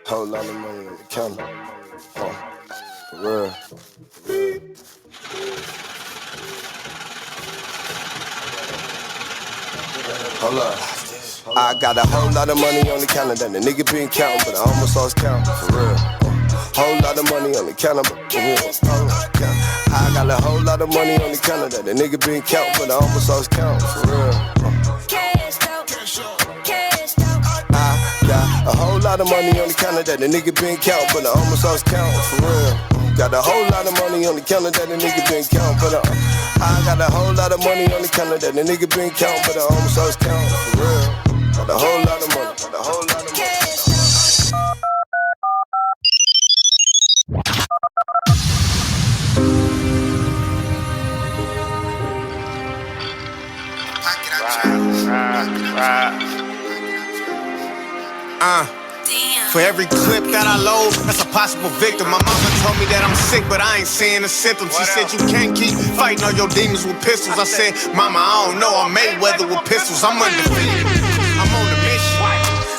Whole lot of money on the counter. For real. Hold up. I got a whole lot of money on the counter that the nigga been counting, but I almost lost count. For real. Whole lot of money on the counter, but I got a whole lot of money on the counter that the nigga been counting, but I almost lost count. For real. I got a whole lot of money on the counter that the nigga been counting, but I almost lost count. For real. Got a whole lot of money on the counter that the nigga been counting, but I got a whole lot of money on the counter that the nigga been counting, but I almost lost count. For real. Got a whole lot of money. Got a whole lot of money. For every clip that I load, that's a possible victim. My mama told me that I'm sick, but I ain't seeing the symptoms. She said you can't keep fighting all your demons with pistols. I said, Mama, I don't know, I'm Mayweather with pistols. I'm undefeated, I'm on a mission.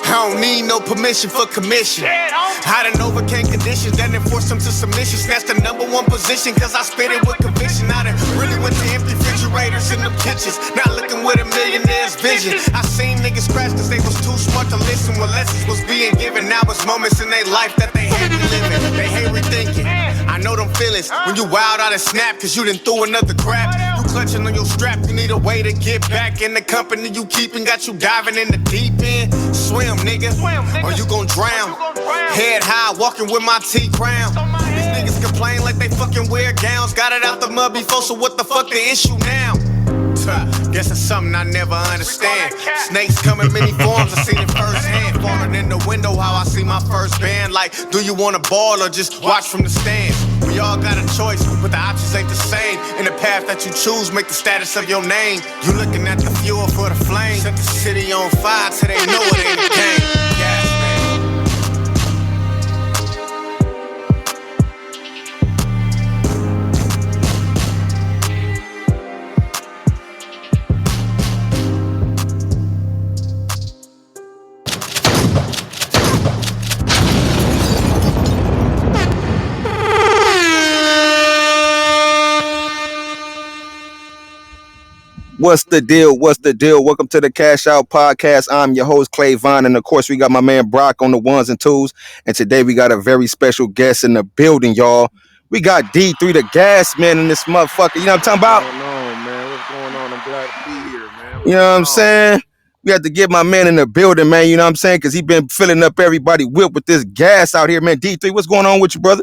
I don't need no permission for commission. I done overcame conditions that enforced them to submission. Snatched the #1 position cause I spit it with conviction. I done really went to empty refrigerators in them kitchens. Not looking with a millionaire's vision. I seen niggas crash cause they was too smart to listen when lessons was being given. Now it's moments in their life that they hate reliving. They hate rethinking. I know them feelings when you wild out and snap cause you done threw another crap. You clutching on your strap, you need a way to get back in the company you keeping. Got you diving in the deep end. Swim, nigga, or you gon' drown. Head high, walking with my T-crown. These niggas complain like they fucking wear gowns. Got it out the mud before, so what the fuck the issue now? Guess it's something I never understand. Snakes come in many forms, I seen it firsthand. Falling in the window, how I see my first band. Like, do you wanna ball or just watch from the stands? We all got a choice, but the options ain't the same. And the path that you choose make the status of your name. You looking at the fuel for the flame. Set the city on fire till they know it ain't a game. Gas, man. What's the deal? What's the deal? Welcome to the Cash Out Podcast. I'm your host, Clay Vine. And of course, we got my man Brock on the ones and twos. And today we got a very special guest in the building, y'all. We got D3 the Gas Man in this motherfucker. You know what I'm talking about? What's going on, man? What's going on? I'm glad to be here, man. You What's know what going I'm on? saying? We have to get my man in the building, man. You know what I'm saying? Because he been filling up everybody whip with this gas out here, man. D3, what's going on with you, brother?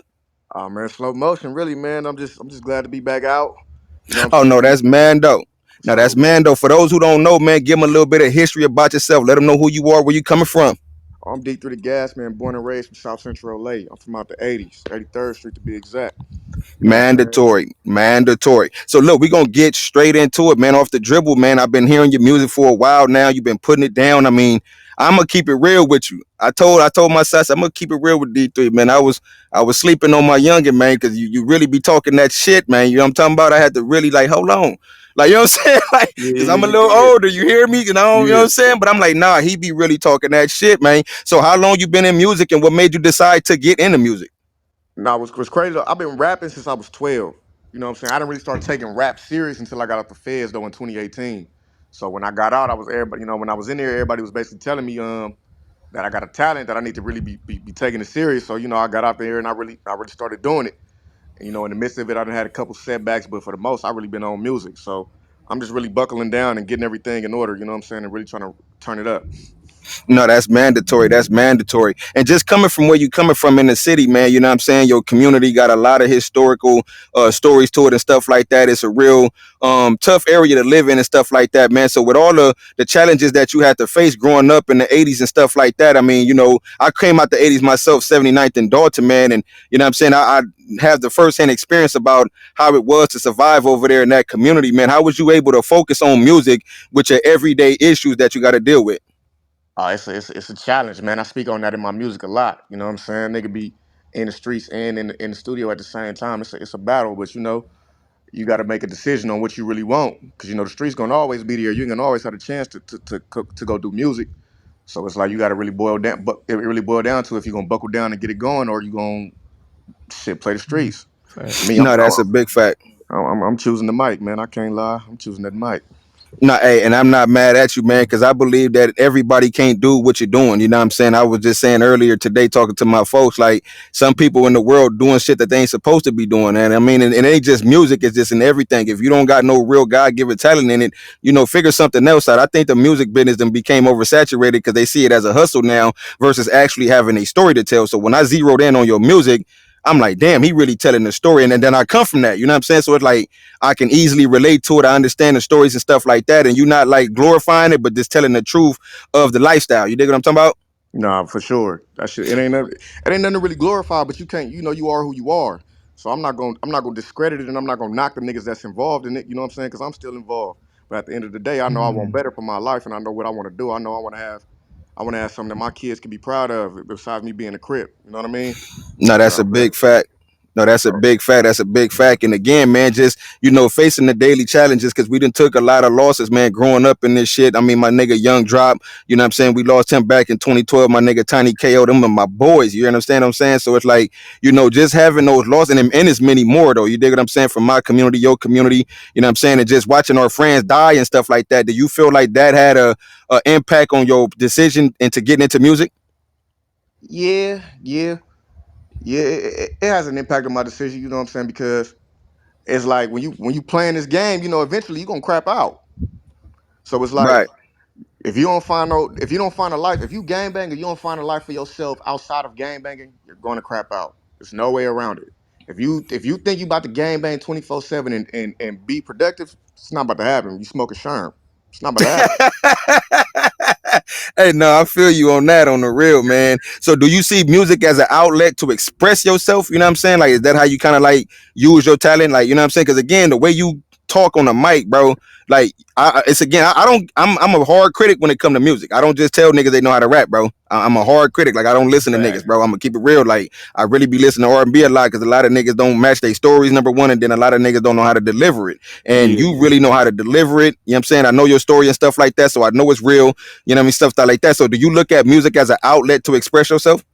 Oh man, slow motion, really, man. I'm just glad to be back out. You know what I'm Oh, saying? no, that's Mando. Now, that's So Mando. For those who don't know, man, give them a little bit of history about yourself. Let them know who you are, where you coming from. I'm D3 the Gas Man, born and raised from South Central LA. I'm from out the 80s, 83rd Street to be exact. You know what I'm saying? Mandatory. So look, we're gonna get straight into it, man. Off the dribble, man. I've been hearing your music for a while now. You've been putting it down. I mean, I'm gonna keep it real with you. I told my sis, I'm gonna keep it real with D3, man. I was sleeping on my youngin, man, because you really be talking that shit, man. You know what I'm talking about? I had to really like hold on. Like, you know what I'm saying? Like, Yeah, cause yeah, I'm a you little did. older, you hear me? And I don't, you know what Yeah. I'm saying? But I'm like, nah, he be really talking that shit, man. So how long you been in music and what made you decide to get into music? No, what's crazy though, I've been rapping since I was 12. You know what I'm saying? I didn't really start taking rap serious until I got out the feds though in 2018. So when I got out, I was everybody, when I was in there, everybody was basically telling me that I got a talent that I need to really be taking it serious. So, I got out there and I really started doing it. And, in the midst of it, I done had a couple setbacks, but for the most, I really been on music. So I'm just really buckling down and getting everything in order, you know what I'm saying, and really trying to turn it up. No, that's mandatory. That's mandatory. And just coming from where you coming from in the city, man, you know what I'm saying? Your community got a lot of historical stories to it and stuff like that. It's a real tough area to live in and stuff like that, man. So with all the challenges that you had to face growing up in the 80s and stuff like that, I mean, I came out the 80s myself, 79th in Dalton, man. And you know what I'm saying? I have the firsthand experience about how it was to survive over there in that community, man. How was you able to focus on music with your everyday issues that you got to deal with? It's a challenge, man. I speak on that in my music a lot. You know what I'm saying? They could be in the streets and in the studio at the same time. It's a battle, but you got to make a decision on what you really want, because the streets gonna always be there. You ain't gonna always have a chance to go do music. So it's like you got to really boil down, but it really boil down to if you're gonna buckle down and get it going, or you gonna shit play the streets. Me, No, that's a big fact. I'm choosing the mic, man. I can't lie. I'm choosing that mic. No, hey, and I'm not mad at you, man, because I believe that everybody can't do what you're doing. You know what I'm saying? I was just saying earlier today, talking to my folks, like some people in the world doing shit that they ain't supposed to be doing. And I mean, and it ain't just music, it's just in everything. If you don't got no real God given talent in it, figure something else out. I think the music business then became oversaturated because they see it as a hustle now versus actually having a story to tell. So when I zeroed in on your music, I'm like, damn, he really telling the story. And then I come from that, you know what I'm saying? So it's like, I can easily relate to it. I understand the stories and stuff like that. And you're not like glorifying it, but just telling the truth of the lifestyle. You dig what I'm talking about? Nah, for sure. That shit. It ain't nothing to really glorify, but you can't. You know, you are who you are. So I'm not gonna discredit it, and I'm not gonna knock the niggas that's involved in it. You know what I'm saying? Because I'm still involved. But at the end of the day, I know I want better for my life, and I know what I want to do. I know I want to have something that my kids can be proud of, besides me being a crip. You know what I mean? No, that's a So, big fact. No, that's a so big fact. That's a big fact. And again, man, just facing the daily challenges because we done took a lot of losses, man, growing up in this shit. I mean, my nigga Young Drop, you know what I'm saying? We lost him back in 2012. My nigga Tiny KO, them are my boys. You understand what I'm saying? So it's like, just having those losses and it's many more though. You dig what I'm saying? From my community, your community, you know what I'm saying? And just watching our friends die and stuff like that. Do you feel like that had a impact on your decision into getting into music? yeah, yeah, yeah. It has an impact on my decision. You know what I'm saying? Because it's like when you playing this game, eventually you gonna crap out. So it's like, Right. if you don't find a life, if you gang banging, you don't find a life for yourself outside of gang banging, you're going to crap out. There's no way around it. If you think you about to gang bang 24/7 and be productive, it's not about to happen. You smoke a sherm. It's not about to happen. Hey, no, I feel you on that on the real, man. So do you see music as an outlet to express yourself? You know what I'm saying? Like, is that how you kind of like use your talent? Like, you know what I'm saying? Because again, the way you talk on the mic, bro, like it's again, I don't I'm a hard critic when it come to music. I don't just tell niggas they know how to rap, bro. I'm a hard critic. Like I don't listen to niggas, Fact. bro. I'm gonna keep it real. Like I really be listening to R&B a lot because a lot of niggas don't match their stories, number one, and then a lot of niggas don't know how to deliver it. And Yeah. you really know how to deliver it. You know what I'm saying? I know your story and stuff like that, so I know it's real. You know what I mean? Stuff like that. So do you look at music as an outlet to express yourself?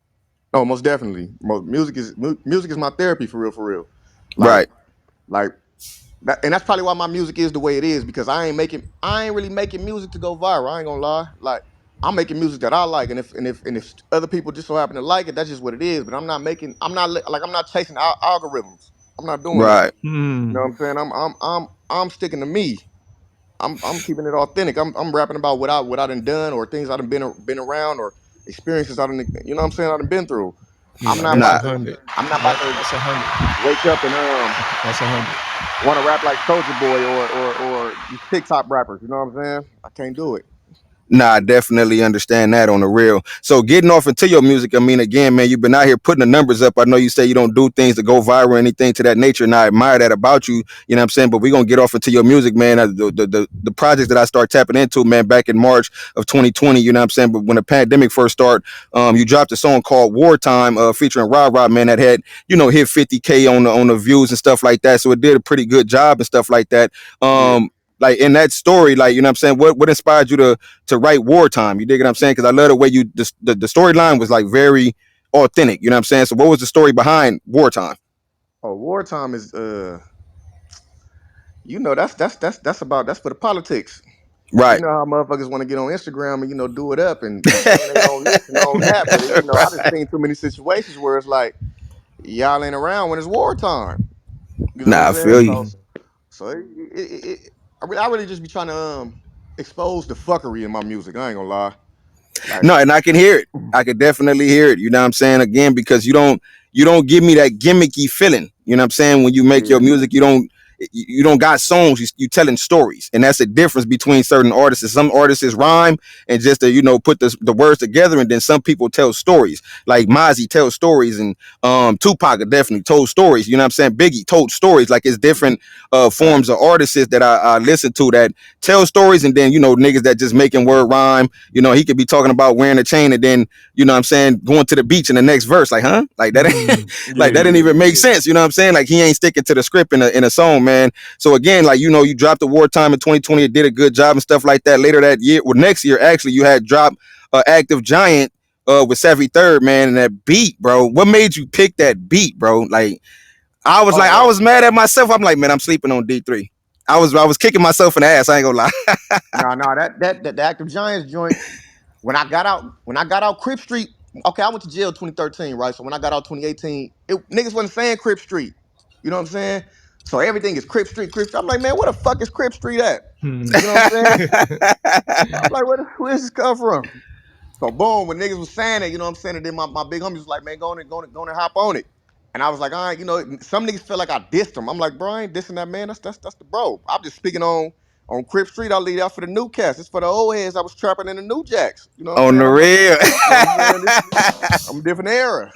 Oh, most definitely. Music is my therapy, for real, for real. Like Right. like that, and that's probably why my music is the way it is, because I ain't really making music to go viral. I ain't gonna lie. Like, I'm making music that I like, and if other people just so happen to like it, that's just what it is. But I'm not chasing algorithms. I'm not doing that. Right. You know what I'm saying? I'm sticking to me. I'm keeping it authentic. I'm rapping about what I done or things I done been around, or experiences I done, what I'm saying, I done been through. I'm not Nah. about to I'm not about to wake up and want to rap like Soldier Boy or these TikTok rappers. You know what I'm saying? I can't do it. Nah, I definitely understand that on the real. So getting off into your music, I mean, again, man, you've been out here putting the numbers up. I know you say you don't do things to go viral or anything to that nature, and I admire that about you. You know what I'm saying? But we're gonna get off into your music, man. The projects that I start tapping into, man, back in March of 2020, you know what I'm saying? But when the pandemic first started, you dropped a song called Wartime, featuring Rah Rah, man, that had, hit 50K on the views and stuff like that. So it did a pretty good job and stuff like that. Yeah. Like in that story, like, you know what I'm saying? What inspired you to write Wartime? You dig what I'm saying? Because I love the way the storyline was like very authentic. You know what I'm saying? So what was the story behind Wartime? Oh, Wartime is that's for the politics. You Right. know how motherfuckers want to get on Instagram and do it up and be telling they on this and on that, but I just Right. seen too many situations where it's like y'all ain't around when it's wartime. You know what Nah, I'm I saying? feel you. So I really just be trying to expose the fuckery in my music. I ain't gonna lie. Like, No, and I can hear it. I could definitely hear it. You know what I'm saying? Again, because you don't give me that gimmicky feeling. You know what I'm saying? When you make your yeah, music, you don't got songs. You telling stories, and that's the difference between certain artists. Some artists rhyme and just to put the words together, and then some people tell stories. Like Mozzie tells stories, and Tupac definitely told stories. You know what I'm saying? Biggie told stories. Like it's different forms facts. of artists that I listen to that tell stories, and then niggas that just making word rhyme. He could be talking about wearing a chain, and then what I'm saying, going to the beach in the next verse. Like, huh? Like that ain't like Yeah, that didn't yeah, even make yeah. sense. You know what I'm saying? Like he ain't sticking to the script in a song, man. So again, like you dropped the Wartime in 2020, it did a good job and stuff like that. Later that year, well, next year actually, you had dropped Active Giant with Savvy Third, man, and that beat, bro. What made you pick that beat, bro? Like I Oh, was mad at myself. I'm like, man, I'm sleeping on D3. I was kicking myself in the ass. I ain't gonna lie. no, that the Active Giants joint. When I got out Crip Street, okay, I went to jail 2013, right? So when I got out 2018, niggas wasn't saying Crip Street. You know what I'm saying? So everything is Crip Street, Crip Street. I'm like, man, where the fuck is Crip Street at? You know what I'm saying? I'm like, where does this come from? So boom, when niggas was saying it, you know what I'm saying? And then my big homie was like, man, go on and hop on it. And I was like, all right, some niggas feel like I dissed them. I'm like, bro, I ain't dissing that man. That's the bro. I'm just speaking on Crip Street. I'll leave that for the new cast. It's for the old heads. I was trapping in the new jacks. You know what I'm On saying? the real. You know what I'm saying? I'm a different era.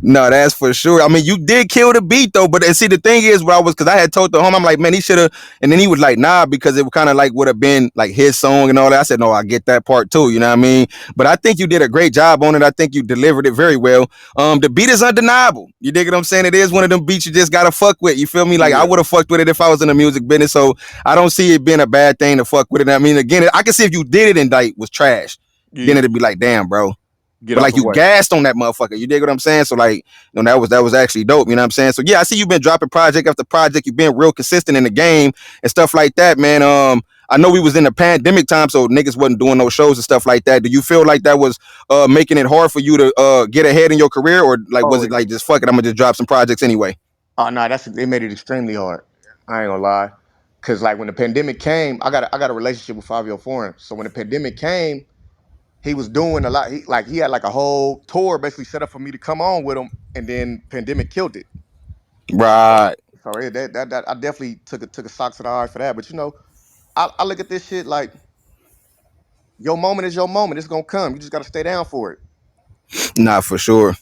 No, that's for sure. I mean, you did kill the beat though, but and see the thing is, where I was, because I had told the home, I'm like, man, he should have, and then he was like, nah, because it kind of like would have been like his song and all that. I said, no, I get that part too. You know what I mean? But I think you did a great job on it. I think you delivered it very well. The beat is undeniable. You dig what I'm saying? It is one of them beats you just gotta fuck with. You feel me? Like I Yeah, would have fucked with it if I was in the music business. So I don't see it being a bad thing to fuck with it. I mean, again, I can see if you did it and like was trash, then yeah. it'd be like, damn, bro. Get But out like the you way. gassed on that motherfucker. You dig what I'm saying? So like, that was actually dope. You know what I'm saying? So yeah, I see you've been dropping project after project. You've been real consistent in the game and stuff like that, man. I know we was in the pandemic time, so niggas wasn't doing no shows and stuff like that. Do you feel like that was making it hard for you to get ahead in your career, or like was Oh, it like just fuck it, I'm gonna just drop some projects anyway? oh no, it made it extremely hard. I ain't gonna lie. Cause like when the pandemic came, I got a relationship with Fabio Foreign. So when the pandemic came, he was doing a lot. He had like a whole tour basically set up for me to come on with him, and then pandemic killed it. Right. So that I definitely took a sock to the eye for that. But I look at this shit like your moment is your moment. It's gonna come. You just gotta stay down for it. Nah, for sure.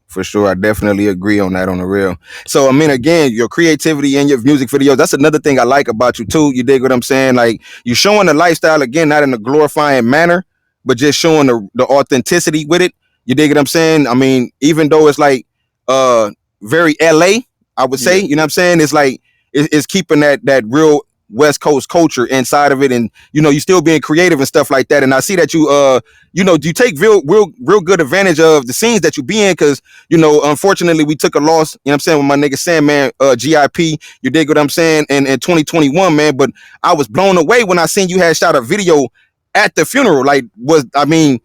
For sure. I definitely agree on that on the real. So, I mean, again, your creativity and your music videos, that's another thing I like about you, too. You dig what I'm saying? Like, you're showing the lifestyle, again, not in a glorifying manner, but just showing the authenticity with it. You dig what I'm saying? I mean, even though it's like very LA, I would say, Yeah, you know what I'm saying? It's like, it's keeping that real West Coast culture inside of it. And, you still being creative and stuff like that. And I see that you take real good advantage of the scenes that you be in, because unfortunately, we took a loss, you know what I'm saying, with my nigga Sandman, GIP, you dig what I'm saying, in 2021, man. But I was blown away when I seen you had shot a video at the funeral. Like, I mean,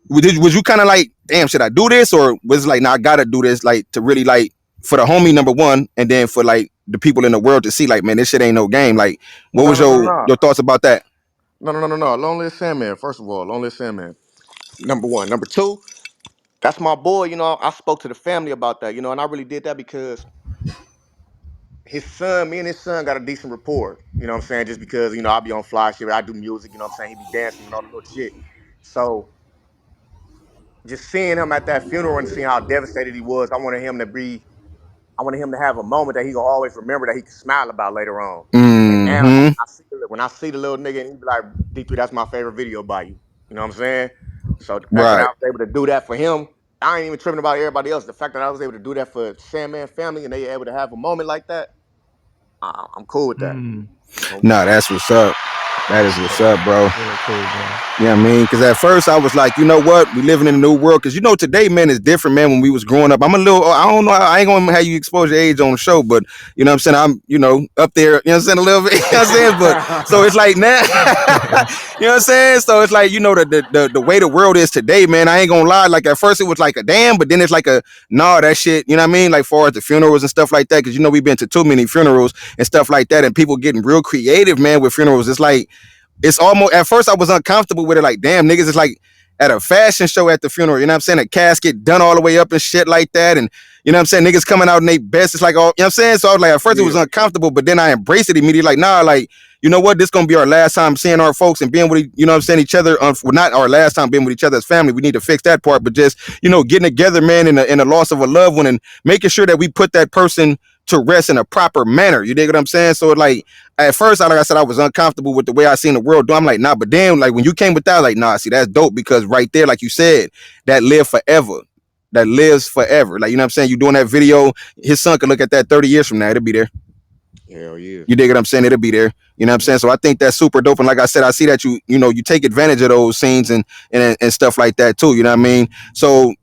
was you kind of like, damn, should I do this? Or was it like, nah, I gotta do this, like, to really, like, for the homie, number one, and then for, like, the people in the world to see, like, man, this shit ain't no game. Like, what no, was no, no, your no, thoughts about that? no. Lonely Sandman. First of all, Lonely Sandman. Number one. Number two. That's my boy. I spoke to the family about that. And I really did that because me and his son got a decent rapport. You know what I'm saying? Just because I be on fly shit, I do music. You know what I'm saying? He be dancing and all the little shit. So just seeing him at that funeral and seeing how devastated he was, I wanted him to have a moment that he gonna always remember that he can smile about later on. And now Mm-hmm. when I see the little nigga and he be like, D3, that's my favorite video by you. You know what I'm saying? So the fact that I Right. was able to do that for him, I ain't even tripping about everybody else. The fact that I was able to do that for Sandman family and they able to have a moment like that, I'm cool with that. So, Nah, that's what's up. That is what's up, bro. Really cool, man. Yeah, I mean, because at first I was like, you know what, we living in a new world. Because today, man, is different, man. When we was growing up, I'm a little, I don't know, I ain't gonna have you expose your age on the show, but you know what I'm saying, I'm, up there, you know what I'm saying, a little bit, you know what I'm saying, but so it's like now, you know what I'm saying, so it's like the way the world is today, man. I ain't gonna lie, like at first it was like a damn, but then it's like a nah, that shit, you know what I mean, like far as the funerals and stuff like that, because we've been to too many funerals and stuff like that, and people getting real creative, man, with funerals. It's like, it's almost, at first I was uncomfortable with it, like damn, niggas, it's like at a fashion show at the funeral, you know what I'm saying, a casket done all the way up and shit like that, and you know what I'm saying, niggas coming out in their best, it's like, all, you know what I'm saying, so I was like, at first it was yeah. uncomfortable, but then I embraced it immediately, like nah, like, you know what, this gonna be our last time seeing our folks and being with, you know what I'm saying, each other, well, not our last time being with each other as family, we need to fix that part, but just, getting together, man, in the loss of a loved one, and making sure that we put that person to rest in a proper manner. You dig what I'm saying? So like at first, like I said, I was uncomfortable with the way I seen the world do. I'm like, nah, but then like when you came with that, like, nah, see, that's dope, because right there, like you said, that live forever. That lives forever. Like, you know what I'm saying? You doing that video, his son could look at that 30 years from now, it'll be there. Hell yeah. You dig what I'm saying? It'll be there. You know what I'm saying? So I think that's super dope. And like I said, I see that you take advantage of those scenes and stuff like that too. You know what I mean? So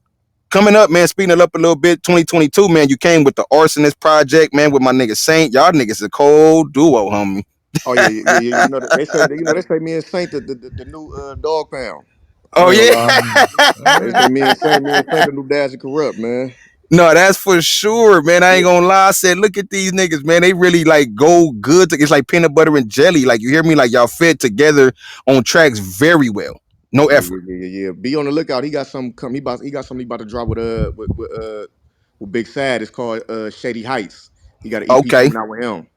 coming up, man, speeding it up a little bit, 2022, man, you came with the Arsonist project, man, with my nigga Saint. Y'all niggas a cold duo, homie. Oh yeah, yeah, yeah. You know they say they say me and Saint the new dog pound. I Oh ain't gonna yeah. lie. They say me and Saint the new Dash and Corrupt, man. No, that's for sure, man. I ain't gonna lie. I said, look at these niggas, man. They really like go good. It's like peanut butter and jelly. Like you hear me? Like y'all fit together on tracks very well. No Yeah, yeah, effort. yeah, yeah, yeah. Be on the lookout. He got something come. He got something he about to drop with Big Sad. It's called Shady Heights. He got an EP Okay. coming out with him.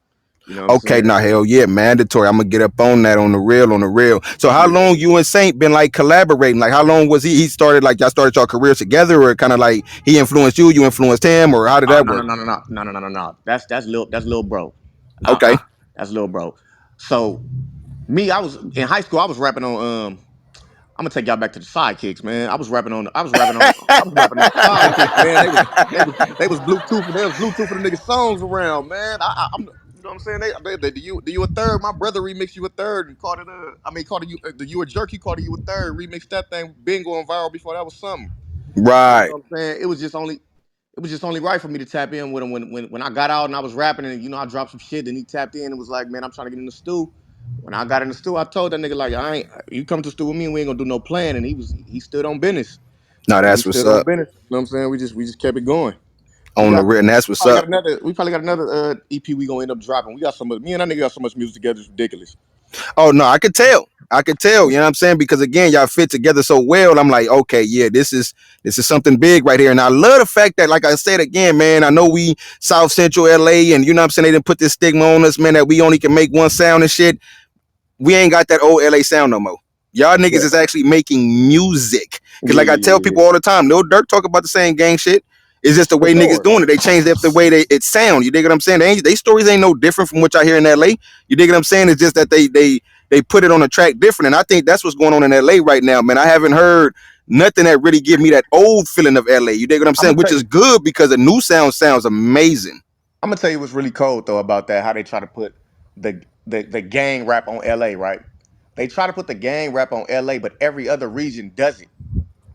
You know what I'm Okay, saying? now hell yeah, mandatory. I'm gonna get up on that on the real, on the real. So how Yeah. long you and Saint been like collaborating? Like how long was he started like y'all started your careers together, or kind of like he influenced you, you influenced him, or how did Oh that no no work? no no no no no no no no. That's little bro. Okay. That's little bro. So me, I was in high school. I was rapping on I'm gonna take y'all back to the sidekicks, man. I was rapping on the sidekicks, man. They was Bluetooth, they was Bluetooth for the niggas songs around, man. I'm you know what I'm saying? They do you a third. My brother remixed you a third and called it called it you the you a jerk, he called it you a third. Remixed that thing, been going viral before that was something. You Right. know what I'm saying? It was just only right for me to tap in with him when I got out and I was rapping and I dropped some shit. Then he tapped in and was like, "Man, I'm trying to get in the stew." When I got in the stew, I told that nigga like, "I ain't you come to the stew with me and we ain't gonna do no plan." And he stood on business. No, So he that's what's stood on up business. You know what I'm saying? We just kept it going. We on the got real, and that's we what's probably got up. another EP we gonna end up dropping. We got so much me and that nigga got so much music together, it's ridiculous. Oh no, I could tell. I could tell, you know what I'm saying? Because again, y'all fit together so well. I'm like, okay, yeah, this is something big right here. And I love the fact that, like I said again, man, I know we South Central LA, and you know what I'm saying, they didn't put this stigma on us, man, that we only can make one sound and shit. We ain't got that old LA sound no more. Y'all niggas Yeah. is actually making music. Cause Yeah, like yeah, I yeah, tell yeah, people yeah. all the time, Lil Durk talk about the same gang shit. It's just the For way niggas sure. doing it. They changed up the way it sound. You dig what I'm saying? They stories ain't no different from what y'all hear in LA. You dig what I'm saying? It's just that they put it on a track different. And I think that's what's going on in LA right now, man. I haven't heard nothing that really give me that old feeling of LA. You dig what I'm I'm saying? gonna Which tell is you, good because the new sound sounds amazing. I'm gonna tell you what's really cold though about that. How they try to put the gang rap on LA, right? They try to put the gang rap on LA, but every other region does it.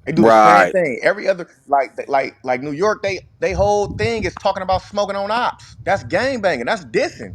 They do the same Right, thing. Every other like New York, they whole thing is talking about smoking on ops. That's gang banging. That's dissing.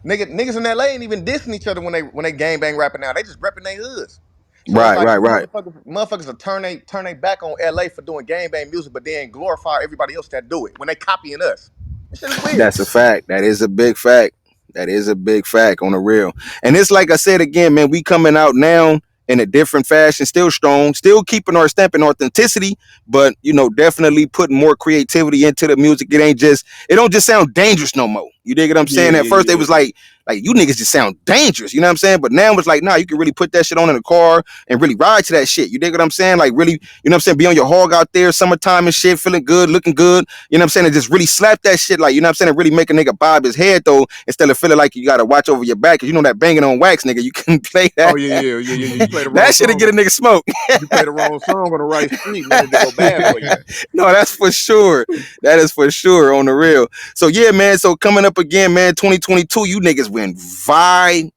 Niggas in LA ain't even dissing each other when they gang bang rapping now. They just repping their hoods. So it's right, like right, right. motherfuckers will turn they back on LA for doing gang bang music, but then glorify everybody else that do it when they copying us. This shit is weird. That's a fact. That is a big fact. That is a big fact on the real. And it's like I said again, man, we coming out now in a different fashion, still strong, still keeping our stamp and authenticity, but definitely putting more creativity into the music. It don't just sound dangerous no more. You dig what I'm Yeah, saying? At yeah, first yeah, they yeah. was like you niggas just sound dangerous, you know what I'm saying? But now it's like, nah, you can really put that shit on in the car and really ride to that shit. You dig what I'm saying? Like really, you know what I'm saying? Be on your hog out there, summertime and shit, feeling good, looking good. You know what I'm saying? And just really slap that shit, like, you know what I'm saying? And really make a nigga bob his head though, instead of feeling like you gotta watch over your back. Cause you know that banging on wax, nigga, you can play Oh that. yeah, yeah, yeah, yeah. You play the That wrong shit'll song. get a nigga smoke. You play the wrong song on the right street, man. It go bad for you. No, that's for sure. That is for sure on the real. So yeah, man. So coming up again, man, 2022, you niggas went viral.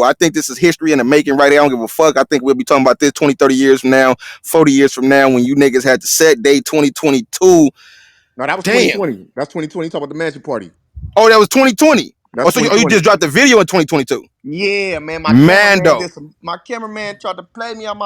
I think this is history in the making right here. I don't give a fuck. I think we'll be talking about this 20, 30 years from now, 40 years from now, when you niggas had the set day 2022. No, that was Damn. 2020. That's 2020. You talk about the mansion party. Oh, that was 2020. That's Oh, so you 2020. just dropped the video in 2022. Yeah, man. Mando. My cameraman tried to play me on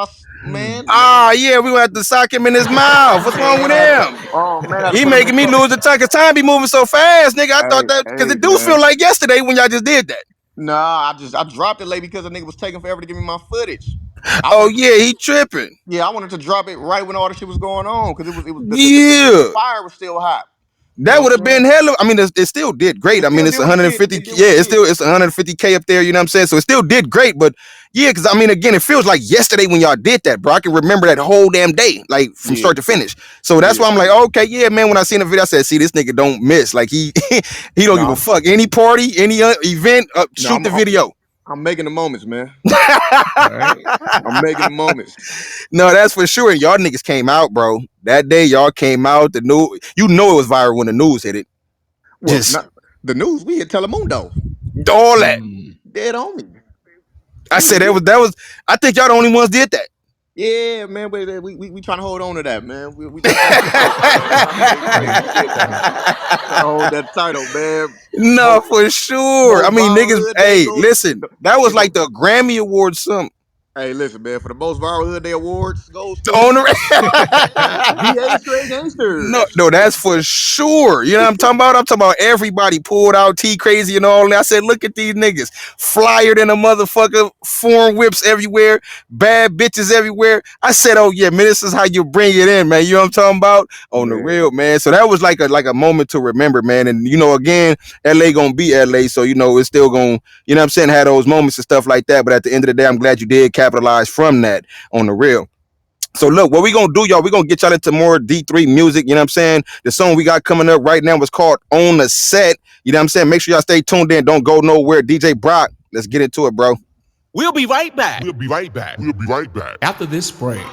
man. Ah, yeah, we gonna have to sock him in his mouth. What's wrong with Man, him? I had to He put him in making me trouble. lose the time because time be moving so fast, nigga. I thought that because Hey, it do feel man. like yesterday when y'all just did that. Nah, I dropped it late because the nigga was taking forever to give me my footage. I Oh wanted to, yeah, he tripping. yeah, I wanted to drop it right when all the shit was going on because the Yeah, fire was still hot. You know that what would I'm have saying? been hella. I mean, it still did great. It I mean, still it's did what it did. 150. It did Yeah, what it did. it's 150K up there. You know what I'm saying? So it still did great. But yeah, because I mean, again, it feels like yesterday when y'all did that, bro. I can remember that whole damn day, like from Yeah, start to finish. So that's yeah. why I'm like, okay, yeah, man. When I seen the video, I said, see, this nigga don't miss. Like he don't give a No, fuck. Any party, any event, no, shoot the video. I'm making the moments, man. Right. I'm making the moments. No, that's for sure. Y'all niggas came out, bro. That day y'all came out. The new, it was viral when the news hit it. Well, Just not the news. We hit Telemundo. All that. Dead on me. I We, said we, that was. I think y'all the only ones did that. yeah, man, but we trying to hold on to that, man. We trying to hold that title, man. Hey, Crazy, you did that. Trying to hold that title, man. No, Most for sure. I most mean, viral niggas. hood day Hey, goes. listen, that was It like go. the Grammy Awards. Something Hey, listen, man. For the most viral hood day awards goes to on the. DA Straight No, Gangsters. no, that's for sure. You know what I'm talking about? I'm talking about everybody pulled out T Crazy and all that. I said, look at these niggas. Flyer than a motherfucker, foreign whips everywhere, bad bitches everywhere. I said, oh yeah, man, this is how you bring it in, man. You know what I'm talking about? On the Man, real, man. So that was like a moment to remember, man. And you know, again, LA gonna be LA. So, you know, it's still gonna, you know what I'm saying, have those moments and stuff like that. But at the end of the day, I'm glad you did capitalize from that on the real. So look, what we gonna do, y'all? We gonna get y'all into more D3 music. You know what I'm saying? The song we got coming up right now was called "On the Set." You know what I'm saying? Make sure y'all stay tuned in. Don't go nowhere. DJ Brock, let's get into it, bro. We'll be right back. We'll be right back. We'll be right back. After this break.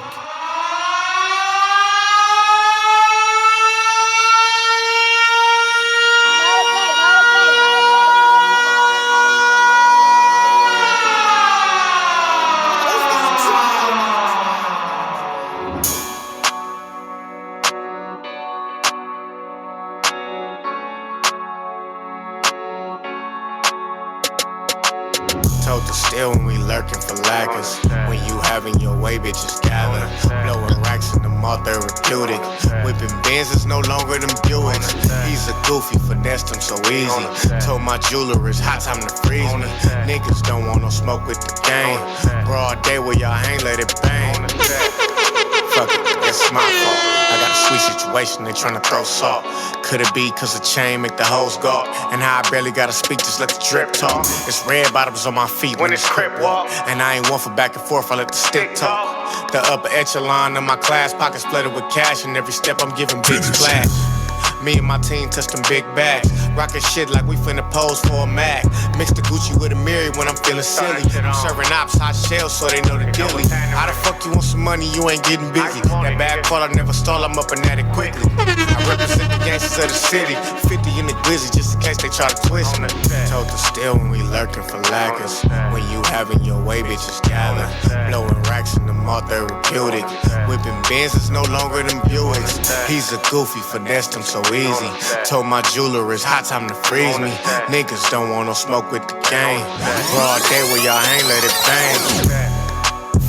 Told to steal when we lurking for laggers. When you having your way, bitches gather. Blowing racks in the mall therapeutic. Whipping Benz is no longer them Buicks. He's a goofy, finessed him so easy. Told my jeweler it's hot time to freeze me. Niggas don't want no smoke with the gang. Broad day where y'all hang, let it bang. Fuck it, it's my fault. I got a sweet situation, they tryna throw salt. Could it be cause the chain make the hoes go? And how I barely gotta speak, just let the drip talk. It's red bottoms on my feet when it's crip walk. And I ain't one for back and forth, I let the stick talk. The upper echelon of my class, pockets flooded with cash. And every step I'm giving big splash. Me and my team touch them big bags. Rockin' shit like we finna pose for a mag. Mix the Gucci with a Mary when I'm feeling silly. I'm serving ops hot shells so they know the dilly. How the fuck you want some money, you ain't getting busy. That bad call, I never stall, I'm up and at it quickly. I represent the gangsters of the city. 50 in the glizzy just in case they try to twist me. Told to steal when we lurking for laggers. When you having your way, bitches gather. Blowing racks in the mall therapeutic. Whipping Benz is no longer them Buicks. He's a goofy, finessed him so easy. Told my jeweler it's hot time to freeze me. Niggas don't want no smoke with the gang. Broad day where y'all hang, let it bang.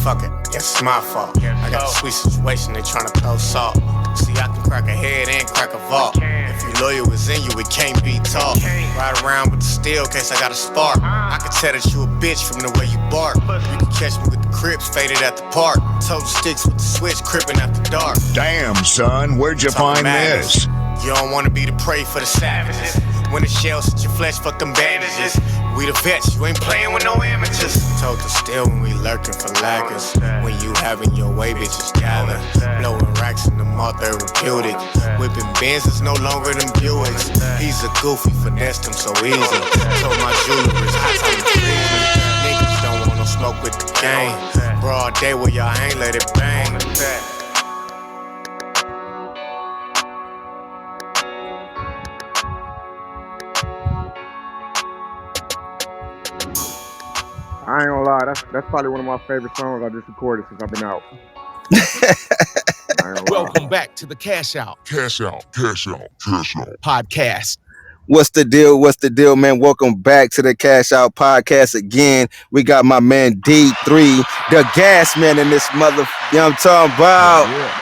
Fuck it, it's my fault. I got a sweet situation, they tryna throw salt. See, I can crack a head and crack a vault. If you loyal is in you, it can't be taught. Ride around with the steel case I got a spark. I can tell that you a bitch from the way you bark. You can catch me with the Crips faded at the park. Total sticks with the switch crippin' at the dark. Damn, son, where'd you find this? You don't wanna be the prey for the savages. When the shells hit your flesh, fuck them bandages. We the vets, you ain't playing with no amateurs. Told to steal when we lurking for laggers. When you having your way, bitches gather. Blowing racks in the mall therapeutic. Whipping Benz is no longer them Buicks. He's a goofy, finessed him so easy. Told my jeweler it's hot time to freeze me. Niggas don't want no smoke with the gang. Broad day where y'all hang, let it bang. I ain't gonna lie, that's probably one of my favorite songs I just recorded since I've been out. I ain't gonna lie. Welcome back to the Cash Out. Cash Out. Cash Out. Cash Out. Podcast. What's the deal? What's the deal, man? Welcome back to the Cash Out Podcast again. We got my man D3, the gas man in this mother. You know what I'm talking about? Yeah.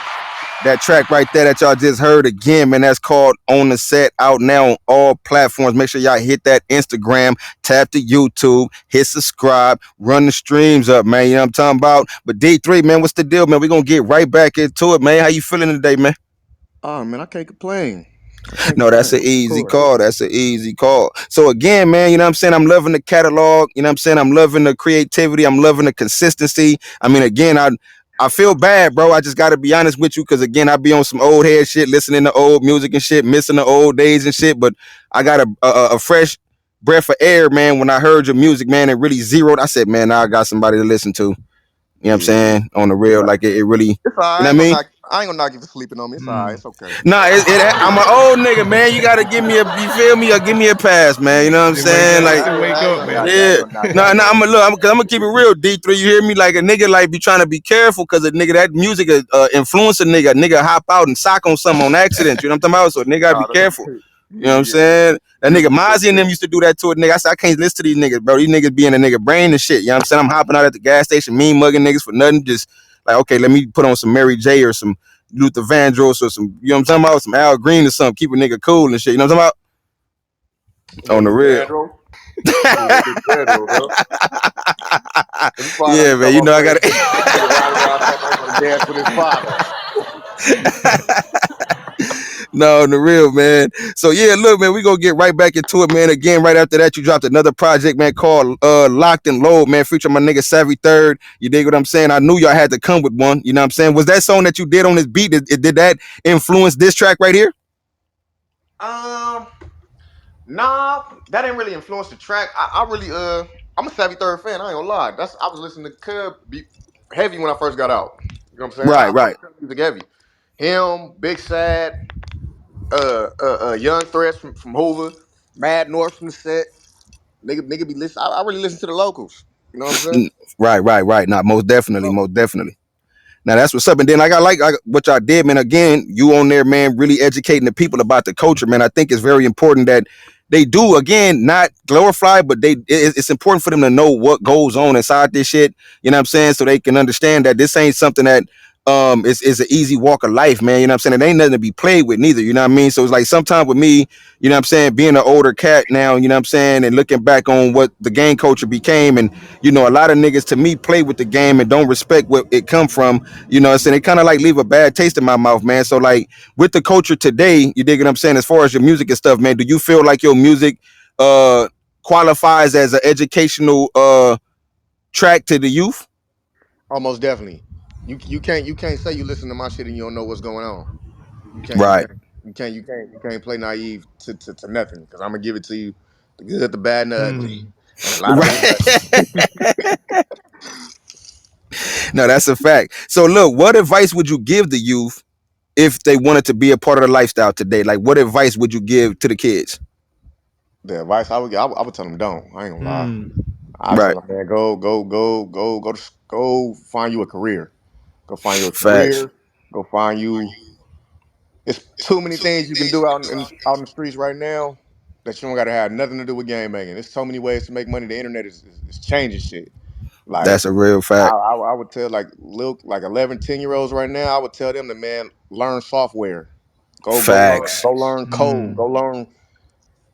That track right there that y'all just heard again, man, that's called On the Set, out now on all platforms. Make sure y'all hit that Instagram, tap the YouTube, hit subscribe, run the streams up, man. You know what I'm talking about? But D3, man, what's the deal, man? We're going to get right back into it, man. How you feeling today, man? Oh man, I can't complain. I can't No, that's complain. an easy Cool. call. That's an easy call. So again, man, you know what I'm saying? I'm loving the catalog. You know what I'm saying? I'm loving the creativity. I'm loving the consistency. I mean, again, I feel bad, bro. I just got to be honest with you because, again, I be on some old head shit, listening to old music and shit, missing the old days and shit. But I got a fresh breath of air, man. When I heard your music, man, it really zeroed. I said, man, now I got somebody to listen to. You know what I'm saying? On the real, like it really, It's all you know right. what I mean? I ain't gonna knock you for sleeping on me. It's all right. It's okay. Nah, I'm an old nigga, man. You gotta give me a, you feel me, or give me a pass, man. You know what I'm Still wake saying? up. Like, Still wake I ain't up, gonna man. knock you. I yeah. ain't gonna knock you. I Nah, ain't nah. gonna I'm knock gonna look. I'm gonna keep it real, D3. You hear me? Like a nigga, like be trying to be careful because a nigga that music influence a nigga. A nigga hop out and sock on something on accident. You know what I'm talking about? So a nigga you. gotta be Nah, that's careful. okay. You know what I'm Yeah, saying? That you nigga do what Mozzie you and them do. used to do that to a nigga. I said I can't listen to these niggas, bro. These niggas be in a nigga brain and shit. You know what I'm saying? I'm hopping out at the gas station, mean mugging niggas for nothing. Just like, okay, let me put on some Mary J or some Luther Vandross or some, you know what I'm talking about? Some Al Green or something. Keep a nigga cool and shit. You know what I'm talking about? That On the Luther real. Vandross. That Luther Vandross, bro. Let me find out Yeah, you man. talking You know about I Mary gotta. J. This nigga riding around talking about he want to dance with his father. No, on the real, man. So yeah, look, man, we gonna get right back into it, man. Again, right after that, you dropped another project, man, called Locked and Load, man, featuring my nigga Savvy Third. You dig what I'm saying? I knew y'all had to come with one. You know what I'm saying? Was that song that you did on this beat? Did that influence this track right here? Um, nah, that didn't really influence the track. I really I'm a Savvy Third fan. I ain't gonna lie. I was listening to Cub be heavy when I first got out. You know what I'm saying? Right, I right. fuck Cub music heavy. Him, Big Sad, Young Threats from Hoover, Mad North from the set. Nigga be listen. I really listen to the locals. You know what I'm saying? Mm, right, right, right. Not most definitely, Oh. most definitely. Now that's what's up. And then like I like what y'all did, man. Again, you on there, man, really educating the people about the culture, man. I think it's very important that they do again, not glorify, but it's important for them to know what goes on inside this shit. You know what I'm saying? So they can understand that this ain't something that is an easy walk of life, man. You know what I'm saying? It ain't nothing to be played with neither. You know what I mean? So it's like sometimes with me, you know what I'm saying, being an older cat now, you know what I'm saying, and looking back on what the game culture became, and you know, a lot of niggas to me play with the game and don't respect what it come from. You know what I'm saying? They kind of like leave a bad taste in my mouth, man. So like with the culture today, you dig what I'm saying, as far as your music and stuff, man, do you feel like your music uh qualifies as an educational track to the youth? Almost definitely. You can't say you listen to my shit and you don't know what's going on. You can't you Right. can't you can't play naive to nothing because I'm gonna give it to you, the good, the bad, and the ugly, and a lot of it is ugly. Right. No, that's a fact. So look, what advice would you give the youth if they wanted to be a part of the lifestyle today? Like what advice would you give to the kids? The advice I would tell them don't. I ain't gonna lie. I tell Right. them, man, go find you a career. Go find you a Facts. career. Go find you. It's too many things you can do out in the streets right now that you don't got to have nothing to do with game making. There's so many ways to make money. The internet is changing shit. Like That's a real I, fact. I, I would tell like little like 11, 10 year olds right now. I would tell them to man learn software. Facts. Go learn code. Go learn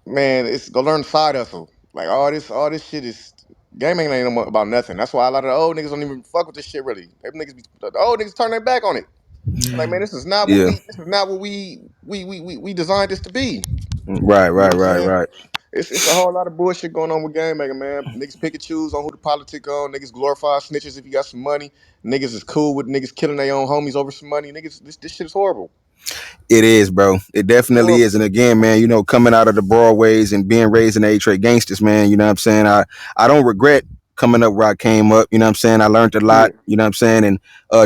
man. It's go learn side hustle. Like all this shit is gaming ain't about nothing. That's why a lot of the old niggas don't even fuck with this shit really. The old niggas turn their back on it. Like man, Yeah. this is not what we designed this to be. Right, You know right, what I'm right, saying? right. It's a whole lot of bullshit going on with game making, man. Niggas pick and choose on who to politic on. Niggas glorify snitches if you got some money. Niggas is cool with niggas killing their own homies over some money. Niggas, this shit is horrible. It is, bro. It It's definitely horrible. is. And again, man, you know, coming out of the broadways and being raised in A-Trade gangsters, man, you know what I'm saying? I don't regret coming up where I came up. You know what I'm saying? I learned a Yeah. lot, you know what I'm saying? And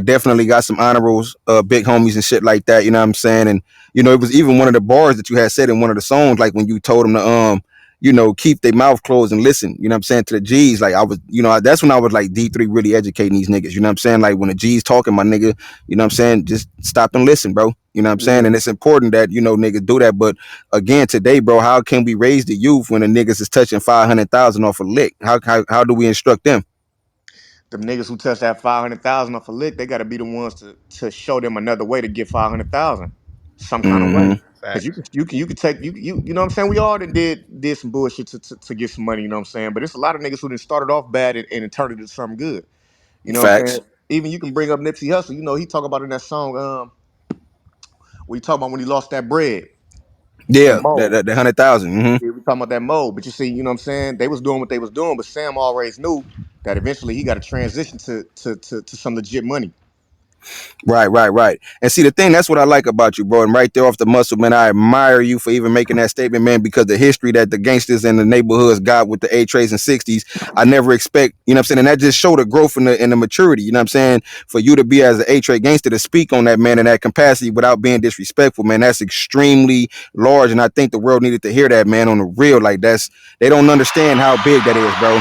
definitely got some honorables, big homies and shit like that, you know what I'm saying? And, you know, it was even one of the bars that you had said in one of the songs, like when you told them to you know, keep their mouth closed and listen, you know what I'm saying, to the G's. Like I was, you know, that's when I was like D3 really educating these niggas, you know what I'm saying? Like when the G's talking, my nigga, you know what I'm saying, just stop and listen, bro. You know what I'm saying? And Mhm. it's important that, you know, niggas do that. But again, today, bro, how can we raise the youth when the niggas is touching 500,000 off a lick? How do we instruct them? Them niggas who touch that 500,000 off a lick, they got to be the ones to show them another way to get 500,000, some kind of way. Mm-hmm. Cause you can take you know what I'm saying. We all did some bullshit to get some money. You know what I'm saying. But it's a lot of niggas who done started off bad and it turned into something good. You know what I'm saying? Facts. Even you can bring up Nipsey Hussle. You know, he talk about in that song, we talk about when he lost that bread, that Yeah, mold. the 100,000. Mm-hmm. Yeah, we talking about that mold. But you see, you know what I'm saying? They was doing what they was doing, but Sam always knew that eventually he got to transition to some legit money. Right. And see, the thing, that's what I like about you, bro. And right there off the muscle, man, I admire you for even making that statement, man, because the history that the gangsters in the neighborhoods got with the A-Trays and 60s, I never expect, you know what I'm saying? And that just showed the growth in the maturity, you know what I'm saying? For you to be as an A-Tray gangster to speak on that, man, in that capacity without being disrespectful, man, that's extremely large. And I think the world needed to hear that, man, on the real. Like, they don't understand how big that is, bro.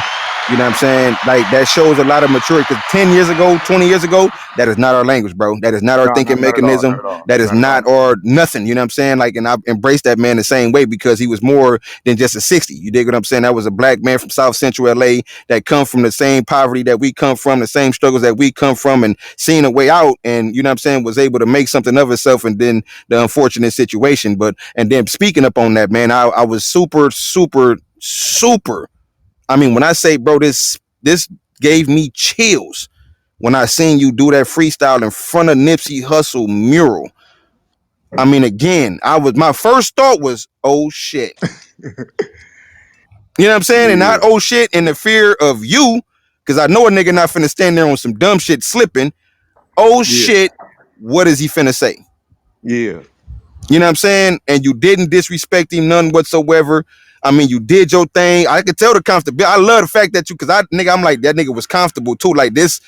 You know what I'm saying? Like, that shows a lot of maturity. Because 10 years ago, 20 years ago, that is not our language, bro. That is not our No, thinking not at all, not mechanism. at all, That is not at not all. our nothing. You know what I'm saying? Like, and I embraced that man the same way because he was more than just a 60. You dig what I'm saying? That was a black man from South Central LA that come from the same poverty that we come from, the same struggles that we come from, and seen a way out. And you know what I'm saying? Was able to make something of himself. And then the unfortunate situation. But and then speaking up on that, man, I was super. I mean, when I say, bro, this gave me chills when I seen you do that freestyle in front of Nipsey Hussle mural. I mean, again, my first thought was, oh shit. You know what I'm saying? And not Yeah, oh shit in the fear of you, because I know a nigga not finna stand there on some dumb shit slipping. Oh yeah, shit, what is he finna say? yeah. You know what I'm saying? And you didn't disrespect him none whatsoever. I mean, you did your thing. I could tell the comfortability. I love the fact that because I'm like, that nigga was comfortable too. Like, this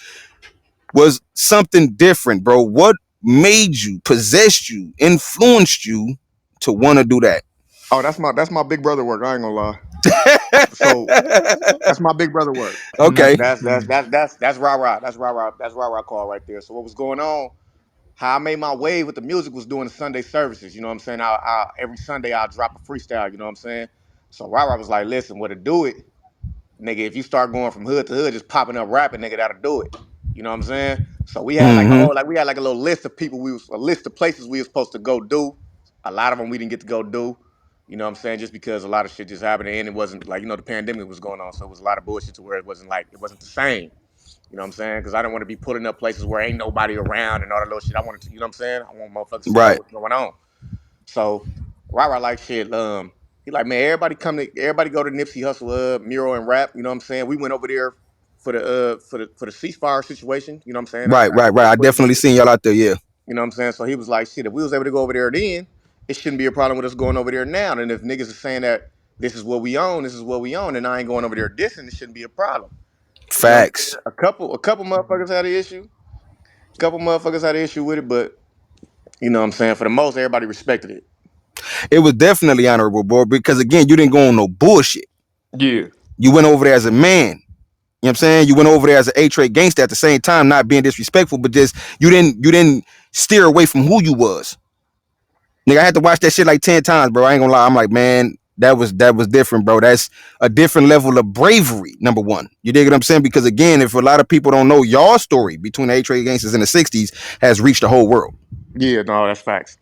was something different, bro. What made you, possessed you, influenced you to want to do that? Oh, that's my big brother work. I ain't gonna lie. So that's my big brother work. Okay. That's rah rah. That's rah rah call right there. So what was going on? How I made my wave with the music was doing the Sunday services. You know what I'm saying? Every Sunday I'll drop a freestyle. You know what I'm saying? So rah rah was like, listen, what to do it, nigga? If you start going from hood to hood, just popping up rapping, nigga, that'll do it. You know what I'm saying? So we had like a Mm-hmm. whole like we had like a little list of people a list of places we were supposed to go do. A lot of them we didn't get to go do. You know what I'm saying? Just because a lot of shit just happened and it wasn't like the pandemic was going on, so it was a lot of bullshit to where it wasn't the same. You know what I'm saying? Because I didn't want to be pulling up places where ain't nobody around and all that little shit. I wanted to, you know what I'm saying? I want motherfuckers to know Right. what's going on. So Rara like shit. He like, man, everybody go to Nipsey Hustle mural and rap. You know what I'm saying? We went over there for the ceasefire situation. You know what I'm saying? After Right. they I put it definitely in. seen y'all out there. Yeah. You know what I'm saying? So he was like, shit, if we was able to go over there then, it shouldn't be a problem with us going over there now. And if niggas are saying that this is what we own, and I ain't going over there dissing, it shouldn't be a problem. You know what I'm saying? Facts. A couple motherfuckers had an issue. A couple motherfuckers had an issue with it, but you know what I'm saying? For the most, everybody respected it. It was definitely honorable, bro, because again, you didn't go on no bullshit. Yeah. You went over there as a man. You know what I'm saying? You went over there as an A-Trade gangster at the same time, not being disrespectful, but just you didn't steer away from who you was. Nigga, I had to watch that shit like 10 times, bro. I ain't gonna lie. I'm like, man, that was different, bro. That's a different level of bravery, number one. You dig what I'm saying? Because again, if a lot of people don't know, y'all story between the A-Trade gangsters in the 60s has reached the whole world. Yeah, no, that's facts.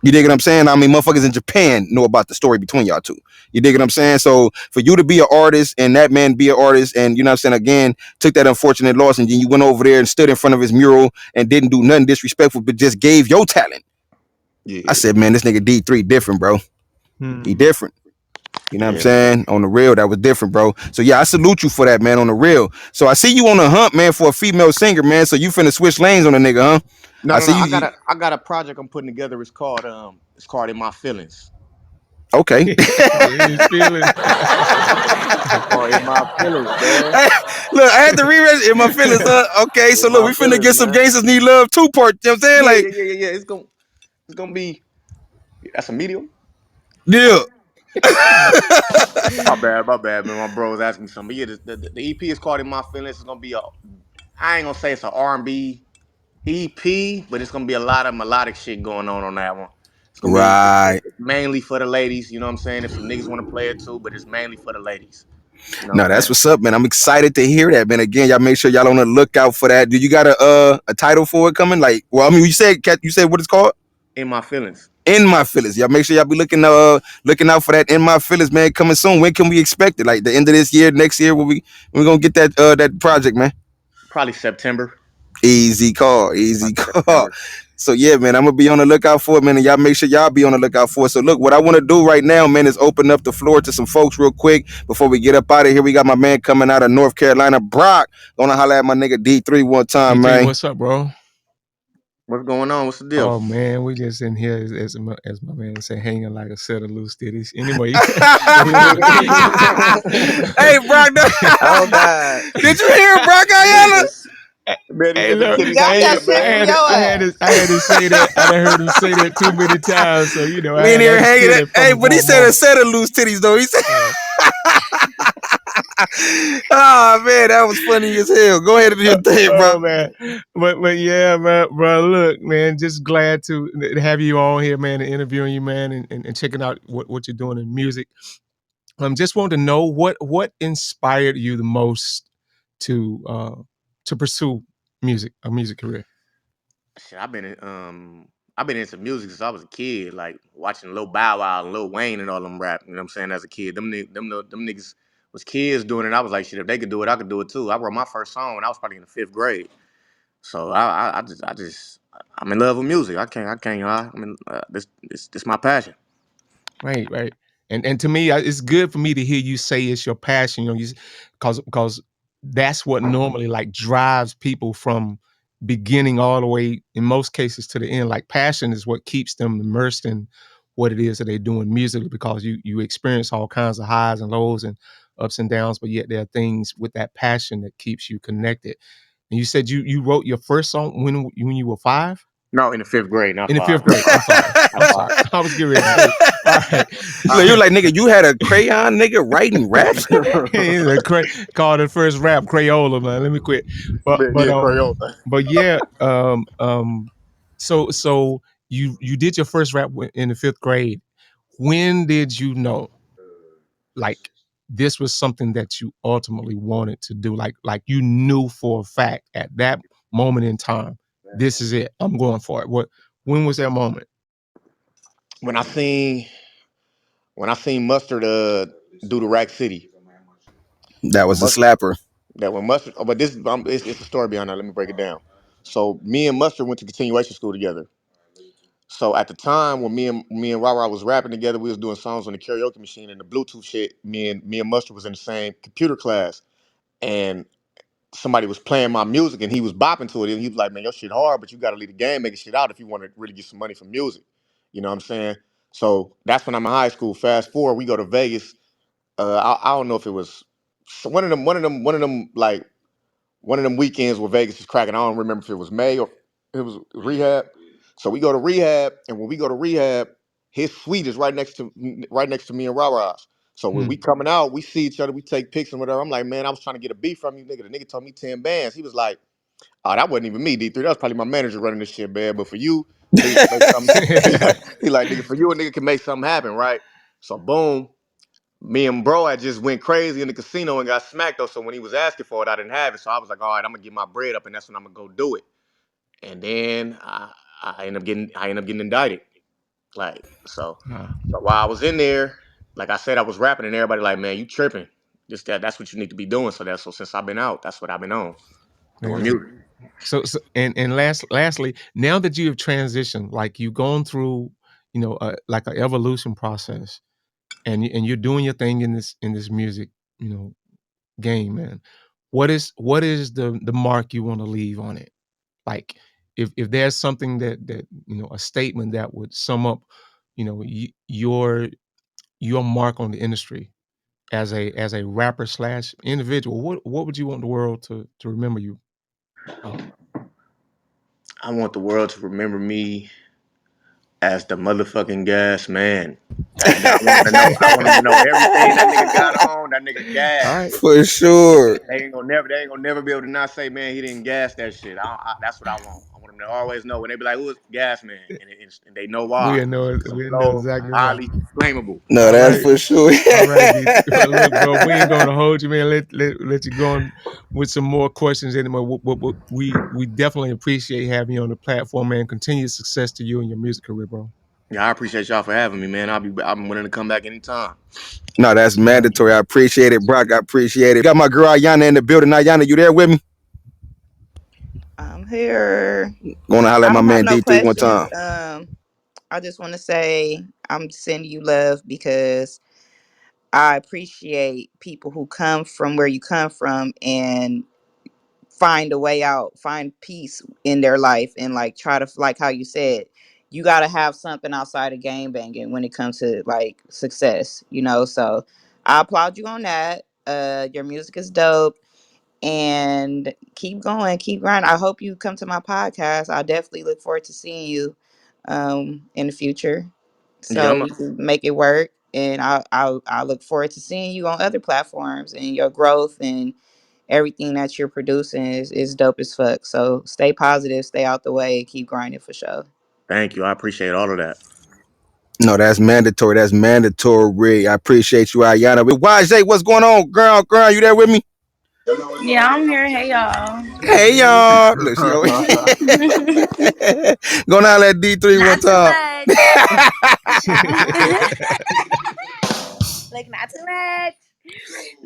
You dig what I'm saying? I mean, motherfuckers in Japan know about the story between y'all two. You dig what I'm saying? So for you to be an artist and that man be an artist, and you know what I'm saying, again, took that unfortunate loss, and then you went over there and stood in front of his mural and didn't do nothing disrespectful, but just gave your talent. I Yeah. said, man, this nigga D3 different, bro. He Hmm. different. You know what I'm Yeah, man. saying? On the real, that was different, bro. So yeah, I salute you for that, man, on the real. So I see you on the hunt, man, for a female singer, man. So you finna switch lanes on a nigga, huh? No, I no, no. see I you. got a project I'm putting together. It's called In My Feelings. Okay. In his feelings. It's called In My Feelings, man. Look, I had to reread in my feelings, huh? Okay, so In look, My we finna Feelings, get some man. gangsters need love two part. You know what I'm saying? Yeah, Like, yeah, yeah, yeah, yeah. It's gonna be that's a medium. yeah. My bad, man. My bro was asking me something. But yeah, the EP is called In My Feelings. It's gonna be I ain't gonna say it's an R&B EP, but it's gonna be a lot of melodic shit going on that one. It's gonna be Right. it's mainly for the ladies. You know what I'm saying? If some niggas want to play it too, but it's mainly for the ladies. You know what No, I'm that's saying? what's up, man. I'm excited to hear that, man. Again, y'all make sure y'all on the lookout for that. Do you got a title for it coming? Like, well, I mean, you said what it's called? In My Feelings. In My Feelings. Y'all make sure y'all be looking out for that In My Feelings, man. Coming soon. When can we expect it? Like the end of this year, next year, we gonna get that project, man. Probably September. Easy call, easy Probably call. September. So yeah, man, I'm gonna be on the lookout for it, man, and y'all make sure y'all be on the lookout for it. So look, what I want to do right now, man, is open up the floor to some folks real quick before we get up out of here. We got my man coming out of North Carolina, Brock. Gonna holler at my nigga D3 one time, D3, man. what's up, bro? What's going on? What's the deal? Oh man, we just in here as my man say, hanging like a set of loose titties. Anyway, Hey, Brock, Oh God. did you hear Brock Ayala? Jesus. Man, he hey said them look, titties Y'all hey got look, hanging, shit from man. your ass. I had to say that. I done heard him say that too many times, so I We in had to here hanging. understand it Hey, from but he for a said a moment. set of loose titties though. He said, Uh, "Oh man, that was funny as hell." Go ahead and do your thing, bro. oh man, but yeah, man, bro. Look, man, just glad to have you on here, man, and interviewing you, man, and checking out what you're doing in music. Just wanted to know what inspired you the most to pursue a music career. Shit, I've been into music since I was a kid, like watching Lil Bow Wow and Lil Wayne and all them rap. You know what I'm saying? As a kid, them niggas was kids doing it. I was like, shit, if they could do it, I could do it too. I wrote my first song when I was probably in the fifth grade. So I'm in love with music. I can't lie. I mean, this my passion. Right, right. And to me, it's good for me to hear you say it's your passion, because that's what normally like drives people from beginning all the way, in most cases, to the end. Like passion is what keeps them immersed in what it is that they're doing musically, because you experience all kinds of highs and lows and ups and downs, but yet there are things with that passion that keeps you connected. And you said you wrote your first song when you were 5? No, in the fifth grade, not In the five, fifth not grade. I'm five, sorry. not I'm five. sorry. I was getting ready to say, all right. So you're like, nigga, you had a crayon, nigga, writing raps, nigga. He's called it first rap Crayola, man. Let me quit. But Man, but yeah, um Crayola. but yeah, so you did your first rap in the fifth grade. When did you know, like, this was something that you ultimately wanted to do? Like you knew for a fact at that moment in time, this is it. I'm going for it. When was that moment? When I seen when I seen Mustard do the Rack City. That When was a Mustard slapper. that when Mustard, oh, but this it's a story behind that. Let me break it down. So me and Mustard went to continuation school together. So at the time when me and Rara was rapping together, we was doing songs on the karaoke machine and the Bluetooth shit. Me and Mustard was in the same computer class, and somebody was playing my music and he was bopping to it. And he was like, "Man, your shit hard, but you got to leave the game making shit out if you want to really get some money from music." You know what I'm saying? So that's when I'm in high school. Fast forward, we go to Vegas. I don't know if it was like one of them weekends where Vegas is cracking. I don't remember if it was May or it was rehab. So we go to rehab, and when we go to rehab, his suite is right next to me and Rara's. So when Hmm. we coming out, we see each other, we take pics and whatever. I'm like, man, I was trying to get a beat from you, nigga. The nigga told me 10 bands. He was like, oh, that wasn't even me, D3. That was probably my manager running this shit, man. But for you, a nigga can make something. He like, nigga, for you, a nigga can make something happen, right? So boom, me and bro had just went crazy in the casino and got smacked though. So when he was asking for it, I didn't have it. So I was like, all right, I'm gonna get my bread up, and that's when I'm gonna go do it. And then I end up getting indicted. Like Ah, so while I was in there, like I said, I was rapping, and everybody like, man, you tripping. Just that's what you need to be doing. So since I've been out, that's what I've been on doing yeah. music. So and lastly, now that you have transitioned, like you've gone through, like an evolution process, and you're doing your thing in this music, game, man. What is the mark you want to leave on it? Like, if there's something that a statement that would sum up, your mark on the industry as a rapper slash individual, what would you want the world to remember you? Um, I want the world to remember me as the motherfucking gas man. I want them to know. I want them to know everything that nigga got on. That nigga all gas. right. For sure. They ain't gonna never be able to not say, man, he didn't gas that shit. That's what I want. I want them to always know when they be like, who is gas man, and they know why. Cause I'm We know so exactly why. highly flammable. No, All that's right. for sure. All right, D3. Well, look, bro, we ain't gonna hold you, man. Let you go on with some more questions anymore. We definitely appreciate having you on the platform, man. Continued success to you and your music career, bro. Yeah, I appreciate y'all for having me, man. I'm willing to come back anytime. No, that's All right. mandatory. I appreciate it, Brock. I appreciate it. Got my girl Ayana in the building. Ayana, you there with me? I'm here. Gonna holler at I my don't have man no D3 one questions. time. I just want to say I'm sending you love because I appreciate people who come from where you come from and find a way out, find peace in their life, and like try to, like how you said, you got to have something outside of game banging when it comes to like success, you know. So I applaud you on that. Your music is dope, and keep going, keep grinding. I hope you come to my podcast. I definitely look forward to seeing you in the future, Yeah, so we can make it work. And I look forward to seeing you on other platforms, and your growth and everything that you're producing is dope as fuck. So stay positive, stay out the way, keep grinding for sure. thank you. I appreciate all of that. No, that's mandatory. That's mandatory. I appreciate you, Ayana. But YJ, what's going on? Girl, you there with me? Yeah, I'm here. Hey, y'all. Hey, y'all. Look, she over Go down that D3 one Not too time. much. Like, not too much.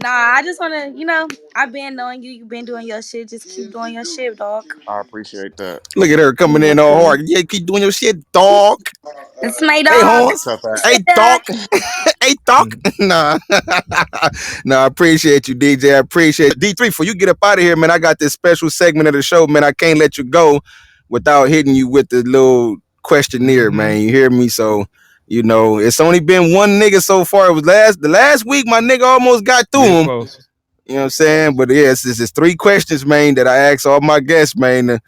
Nah, I just want to, I've been knowing you. You've been doing your shit. Just keep doing your shit, dog. I appreciate that. Look at her coming in Thank all you. hard. Yeah, keep doing your shit, dog. It's my Hey, dog. That's a Horns. tough act. Hey, Dog. dog. Hey, dog. Nah. Nah, I appreciate you, DJ. I appreciate it. D3, before you get up out of here, man, I got this special segment of the show, man. I can't let you go without hitting you with the little questionnaire, man. You hear me? So, it's only been one nigga so far. It was the last week, my nigga almost got through Been him. close. You know what I'm saying? But yeah, it's 3 questions, man, that I ask all my guests, man, to,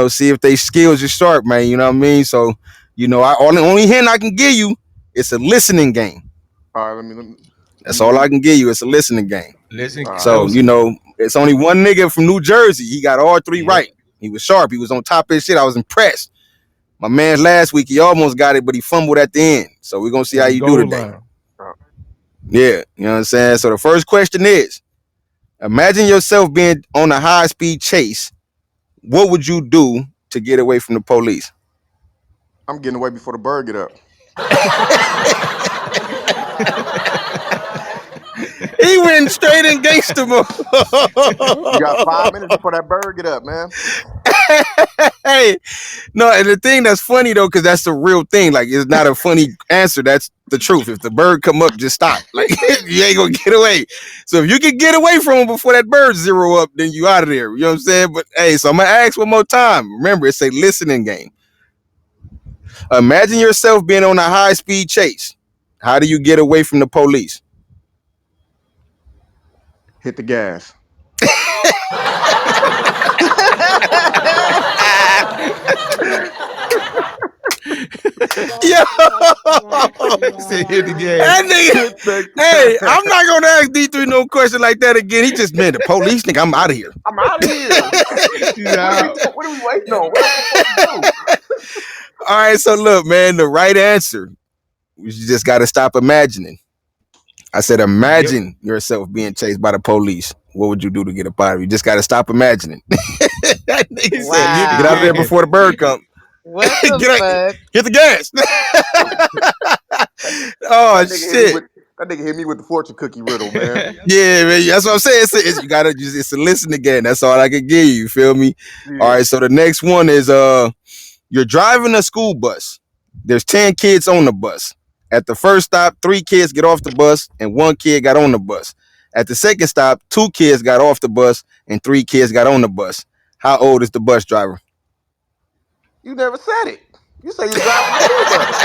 see if they skills are sharp, man. You know what I mean? So, I only hint I can give you, it's a listening game. All right, let me That's all I can give you. It's a listening game. Listen all right. So, closely. it's only one nigga from New Jersey. He got all 3 Yep. right. He was sharp. He was on top of his shit. I was impressed. My man last week, he almost got it, but he fumbled at the end. So we're gonna see how The you do goal today. line. Yeah, you know what I'm saying? So the first question is, imagine yourself being on a high-speed chase. What would you do to get away from the police? I'm getting away before the bird get up. He went straight in gangster mode. You got 5 minutes before that bird get up, man. Hey, no, and the thing that's funny though, because that's the real thing. Like, it's not a funny answer. That's the truth. If the bird come up, just stop. Like, you ain't gonna get away. So if you can get away from him before that bird zero up, then you out of there. You know what I'm saying? But hey, so I'm gonna ask one more time. Remember, it's a listening game. Imagine yourself being on a high speed chase. How do you get away from the police? Hit the gas. Yo, Say hit the gas. that nigga. Hit the Hey, gas. I'm not gonna ask D3 no question like that again. He just, man, the police nigga, I'm out of here. I'm out of here. He's out. What are we waiting on? What am I supposed to All right, so look, man, the right answer, you just gotta stop imagining. I said, Yep. imagine yourself being chased by the police. What would you do to get up out of it? You just gotta stop imagining. That nigga said, Hit the get out of there Wow. gas. before the bird comes. What the Get out, fuck? hit the gas. do? Oh That nigga hit me shit. with that nigga hit me with the fortune cookie riddle, man. Yeah, man. That's what I'm saying. You gotta just it's a listen again. That's all I can give you. You feel me? All Yeah. right. So the next one is you're driving a school bus. There's 10 kids on the bus. At the first stop, 3 kids get off the bus and 1 kid got on the bus. At the second stop, 2 kids got off the bus and 3 kids got on the bus. How old is the bus driver? You never said it. You say you're driving the school bus.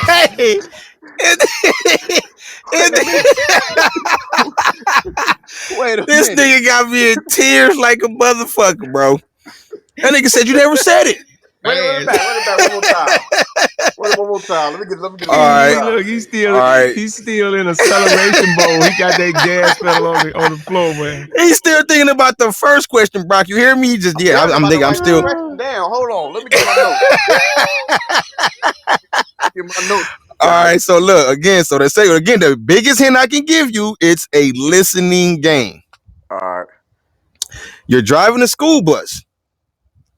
Hey, Wait a minute. Wait a this minute. nigga got me in tears like a motherfucker, bro. That nigga said you never said it. Run it back. Run it back one more time. Run it one more time. Let me get All a little right. crowd. Look, All right. he's still in acceleration mode. He got that gas pedal on the floor, man. He's still thinking about the first question, Brock. You hear me? He just I'm definitely I'm about to nigga. I'm write this still. question down. Hold on. Let me get my notes. Get my notes, All guys. right. So look again. So they say again, the biggest hint I can give you, it's a listening game. All right. You're driving a school bus.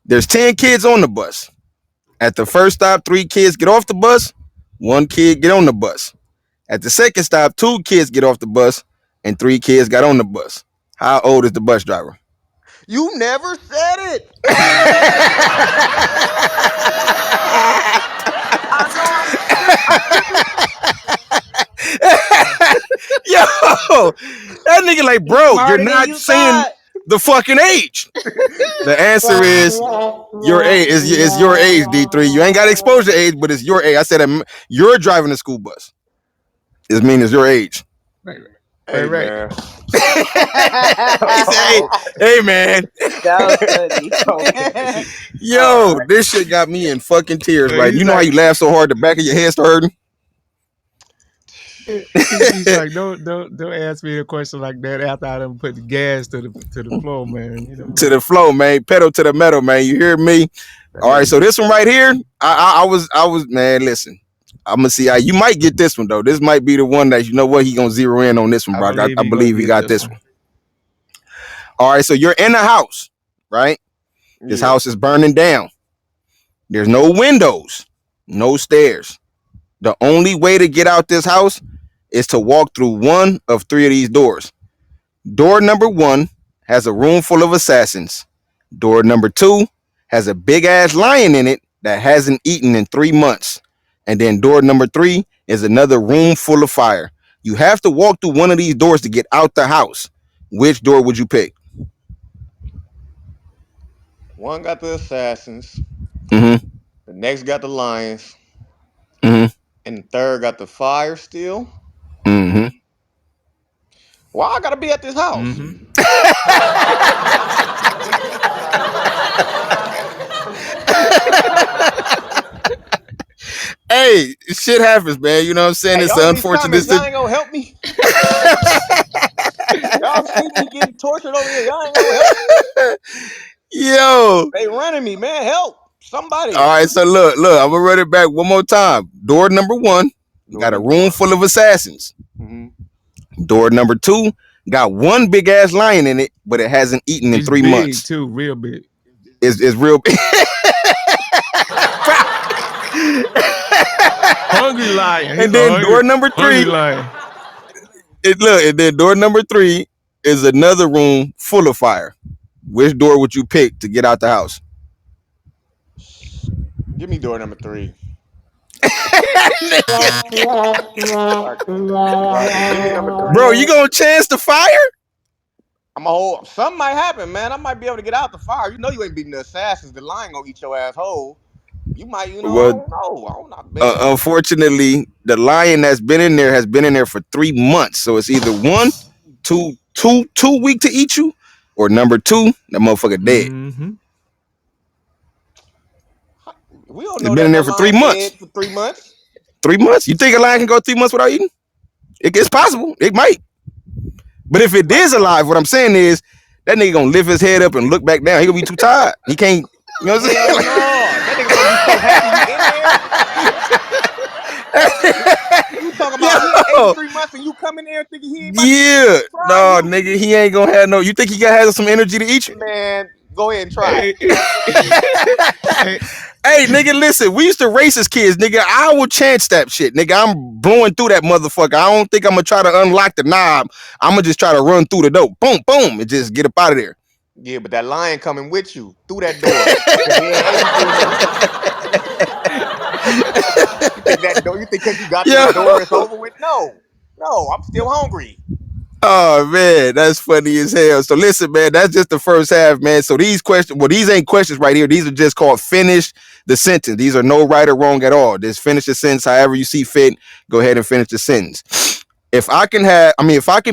There's 10 kids on the bus. At the first stop, 3 kids get off the bus. 1 kid get on the bus. At the second stop, 2 kids get off the bus and 3 kids got on the bus. How old is the bus driver? You never said it. I know I'm tripping. Yo, nigga like, He's bro, you're smarter than not you saying thought. the fucking age. The answer is your age. Is your age, D3. You ain't got to expose your age, but it's your age. I said you're driving a school bus. It means it's your age. Right, right, Hey right. man. He said, hey, hey man. That was funny. Okay. All Yo, right. this shit got me in fucking tears, But right? You he's know how like, you laugh so hard the back of your head start hurting? he's like, don't ask me a question like that after I done put the gas to the floor, man. You know. To the flow, man. Pedal to the metal, man. You hear me? That All right, nigga. so this one right here, I was, man, listen. I'm gonna see how you might get this one though. This might be the one that you know what he gonna zero in on this one, I bro. believe I he gonna believe he get got this this one. one. All right, so you're in a house, right? This Yeah. house is burning down. There's no windows, no stairs. The only way to get out this house is to walk through one of three of these doors. Door number one has a room full of assassins. Door number two has a big ass lion in it that hasn't eaten in 3 months. And then door number three is another room full of fire. You have to walk through one of these doors to get out the house. Which door would you pick? One got the assassins. Mm-hmm. The next got the lions. Mm-hmm. And the third got the fire still. Mm-hmm. Why I gotta be at this house? Mm-hmm. Hey, shit happens, man. You know what I'm saying? Hey, It's all an these unfortunate comments, y'all situation. ain't gonna help me. Y'all see me getting tortured over here. Y'all ain't gonna help me. Yo. They running me, man. Help. All Somebody. right, so look, I'm gonna run it back one more time. Door number one Door got a number room one. full of assassins. Mm-hmm. Door number two got one big ass lion in it, but it hasn't eaten in It's three big months. too, real big. It's real. Hungry lion. He's And a then door number hungry three, lion. and then door number three is another room full of fire. Which door would you pick to get out the house? Give me door number three. Like, give me number three. Bro, you gonna chance the fire? I'm a whole. Something might happen, man. I might be able to get out the fire. You know, you ain't beating the assassins. The lion gonna eat your asshole. You might, I Well, don't know. I don't know, man. unfortunately, the lion that's been in there has been in there for 3 months. So it's either one, too weak to eat you, or number two, that motherfucker dead. Mm-hmm. We don't It's know been in that there that for three lion months. dead for 3 months. 3 months? You think a lion can go 3 months without eating? It's possible. It might. But if it Like, is alive, what I'm saying is that nigga gonna lift his head up and look back down. He gonna be too tired. He can't. You know what I'm hell saying? no. That nigga gonna be so happy you in there. You talking about he ain't ate in Yo, 3 months and you come in there thinking he ain't about to yeah. try No, you? nigga, he ain't gonna have no. You think he gonna have some energy to eat you? Man, go ahead and try it. Hey, hey, Hey, nigga, listen. We used to race as kids, nigga. I will chance that shit, nigga. I'm blowing through that motherfucker. I don't think I'm gonna try to unlock the knob. I'm gonna just try to run through the door. Boom, boom, and just get up out of there. Yeah, but that lion coming with you through that door because he ain't ate in 3 months. You think that door? You think because you got through the door it's Yo. over with? No, no. I'm still hungry. Oh man, that's funny as hell. So listen, man, that's just the first half, man. So these questions, well, these ain't questions right here. These are just called finish the sentence. These are no right or wrong at all. Just finish the sentence however you see fit. Go ahead and finish the sentence. If I can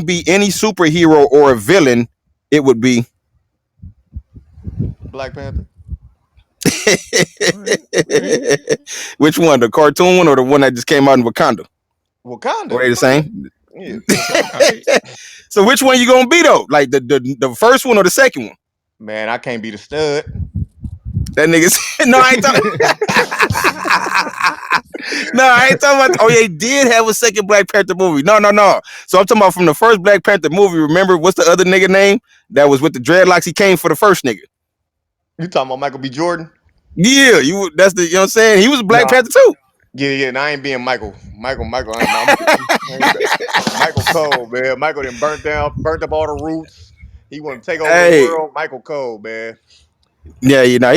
be any superhero or a villain, it would be. Black Panther, all right, okay. Which one, the cartoon one or the one that just came out in Wakanda? Or Wakanda. they the same? Yeah, Wakanda. All right. So which one you gonna be though? Like the first one or the second one? Man, I can't be the stud. That nigga said, no, I ain't talking. No, I ain't talking about. Oh, yeah, he did have a second Black Panther movie. No, no, no. So I'm talking about from the first Black Panther movie. Remember, what's the other nigga name that was with the dreadlocks? He came for the first nigga. You talking about Michael B. Jordan? Yeah, you. That's the. You know what I'm saying? He was a Black Nah. Panther too. Yeah, yeah. And I ain't being Michael. Michael. I ain't Michael Cole, man. Michael done burnt up all the roots. He want to take over the Hey, world. Michael Cole, man. yeah, you know.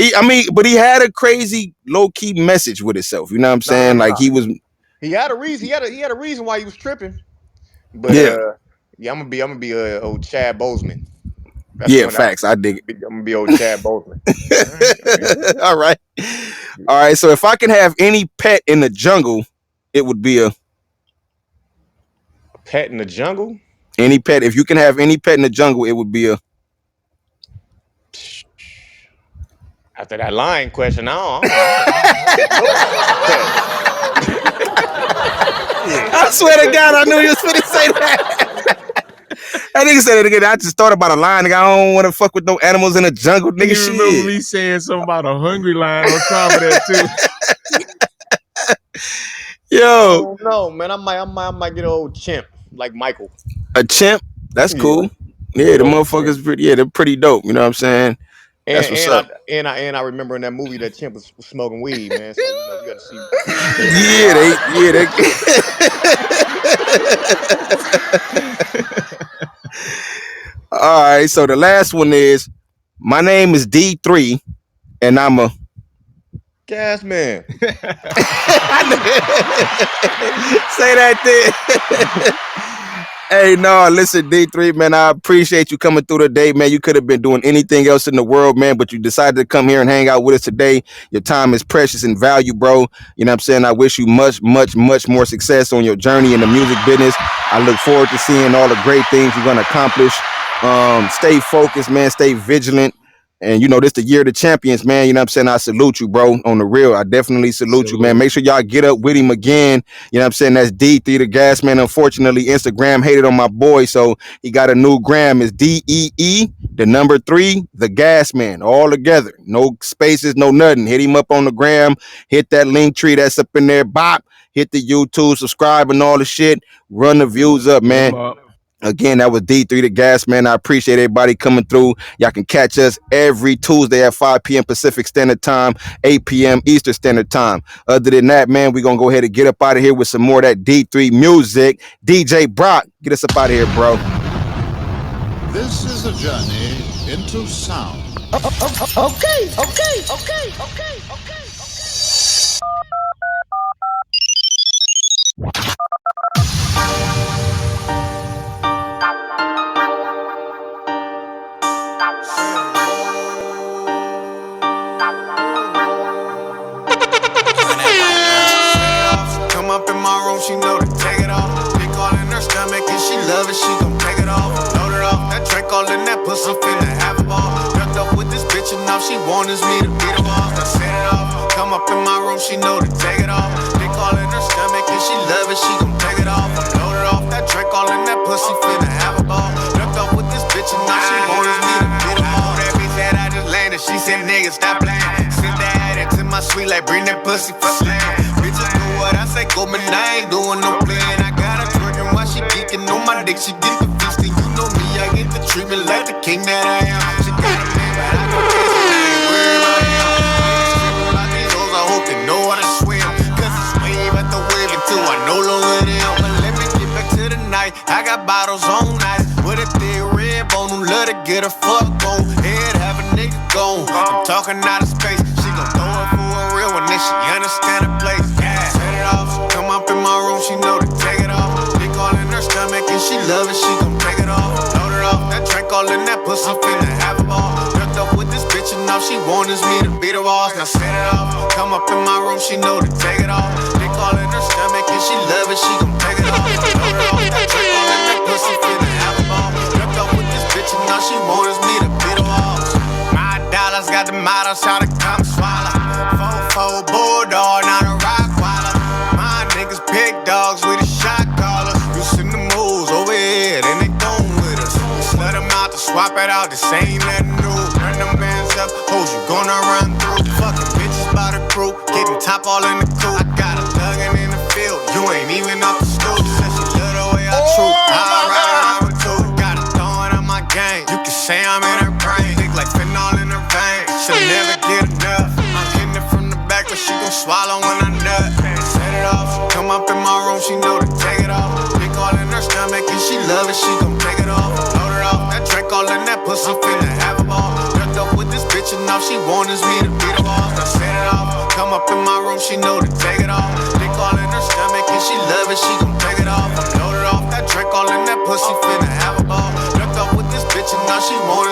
But he had a crazy low key message with himself. You know what I'm Nah, saying? Like nah. he was. He had a reason. He had a reason why he was tripping. But Yeah. Yeah, I'm gonna be old Chad Boseman. That's the Yeah, one that facts. I dig I'm gonna be old Chad Boseman. All right, all right. it. All right. All right. So if I could have any pet in the jungle, it would be a Pet in the jungle. any pet. If you can have any pet in the jungle, it would be a After that lion question, I don't know what pet. Yeah. I swear to God, I knew you was finna say that. That nigga said it again. I just thought about a lion. Nigga, I don't want to fuck with no animals in the jungle, nigga. You remember Shit. me saying something about a hungry lion on top of that too? I Yo, don't know, man. I might get an old chimp like Michael. a chimp. That's Yeah, cool. Yeah, good the old chimp. motherfuckers pretty. Yeah, they're pretty dope. You know what I'm saying? That's And what's and up. I remember in that movie that chimp was smoking weed, man. So we got to see stay within the Yeah, law. they. All right. So the last one is, my name is D3, and I'm a. Gas man. Say that then. Hey, no, listen, D3, man, I appreciate you coming through today, man. You could have been doing anything else in the world, man, but you decided to come here and hang out with us today. Your time is precious and value, bro. You know what I'm saying? I wish you much, much, much more success on your journey in the music business. I look forward to seeing all the great things you're going to accomplish. Stay focused, man. Stay vigilant. And you know, this the year of the champions, man. You know what I'm saying? I salute you, bro. On the real. I definitely salute you, man. Salute. Make sure y'all get up with him again. You know what I'm saying? That's D3 the Gas Man. Unfortunately, Instagram hated on my boy, so he got a new gram. It's DEE, the number 3, the Gas Man. All together. No spaces, no nothing. Hit him up on the gram. Hit that link tree that's up in there. Bop. Hit the YouTube, subscribe and all the shit. Run the views up, Hit 'em man. up. Again, that was D3 the Gas Man. I appreciate everybody coming through. Y'all can catch us every Tuesday at 5 p.m. Pacific Standard Time, 8 p.m. Eastern Standard Time. Other than that, man, we're going to go ahead and get up out of here with some more of that D3 music. DJ Brock, get us up out of here, bro. This is a journey into sound. Come up in my room, she know to take it off. Dick all in her stomach and she love it, she gon' take it off. Load it off, that Drake all in that pussy, finna have a ball. Ducked up with this bitch and all she want is me to beat her off. Now set it off, come up in my room, she know to take it off. Dick all in her stomach and she love it, she gon' take it off. Load it off, that Drake all in that pussy, finna have a ball. Ducked up with this bitch and all she want is me to beat her off. That bitch that I just landed, she said nigga stop playing. Sent that into my suite like bring that pussy for slam. Bitches do what I say, go, man, I ain't doing no playing. I got her twerking while she geeking on my dick. She get the feasting, you know me, I get the treatment like the king that I am. She got a man, but I don't care, so I ain't worried about him. Niggas screaming about these hoes, I hope they know how to swim. Cause it's wave after wave until I no longer them. But let me get back to the night, I got bottles on ice. With a thick red bone, who love to get her fuck on. Head have a nigga gone, I'm talking out of space. She gon' throw it for a real one, then she understand the place. Set it off, come up in my room, she know to take it off. Dick all in her stomach and she love it, she gon' take it off. Load it off, that Drake all in that pussy, finna have a ball. Ducked up with this bitch and all she want is me to beat her off. Now set it off, come up in my room, she know to take it off. Dick all in her stomach and she love it, she gon' take it off. Load it off, that Drake all in that pussy, finna have a ball. Ducked up with this bitch and all she want is me to beat her off. My dollars got the models, how to come swallow. 4-4 bulldog, not a rock waller. My niggas big dogs with a shot caller. You send the moves over here, then they gone with us. Slut them out to swap it out, this ain't nothing new. Turn them bands up, hoes you gonna run through. Fucking bitches by the crew, getting top all in the coupe. I got a thuggin' in the field, you ain't even off the stoop. Said she love the way I troop, I ride around with two. Got it throwing on my game, you can say I'm in her brain. Dick like fentanyl in her vein, she'll never get enough. I'm hitting it from the back, but she gon' swallow when I nut. Set it off, come up in my room, she know to take it off. Dick all in her stomach and she love it, she gon' take it off. Load it off, that Drake all in that pussy, finna have a ball. Ducked up with this bitch and all she want is me to beat her off. Now set it off, come up in my room, she know to take it off. Dick all in her stomach and she love it, she gon' take it off. Load it off, that Drake all in that pussy, finna she want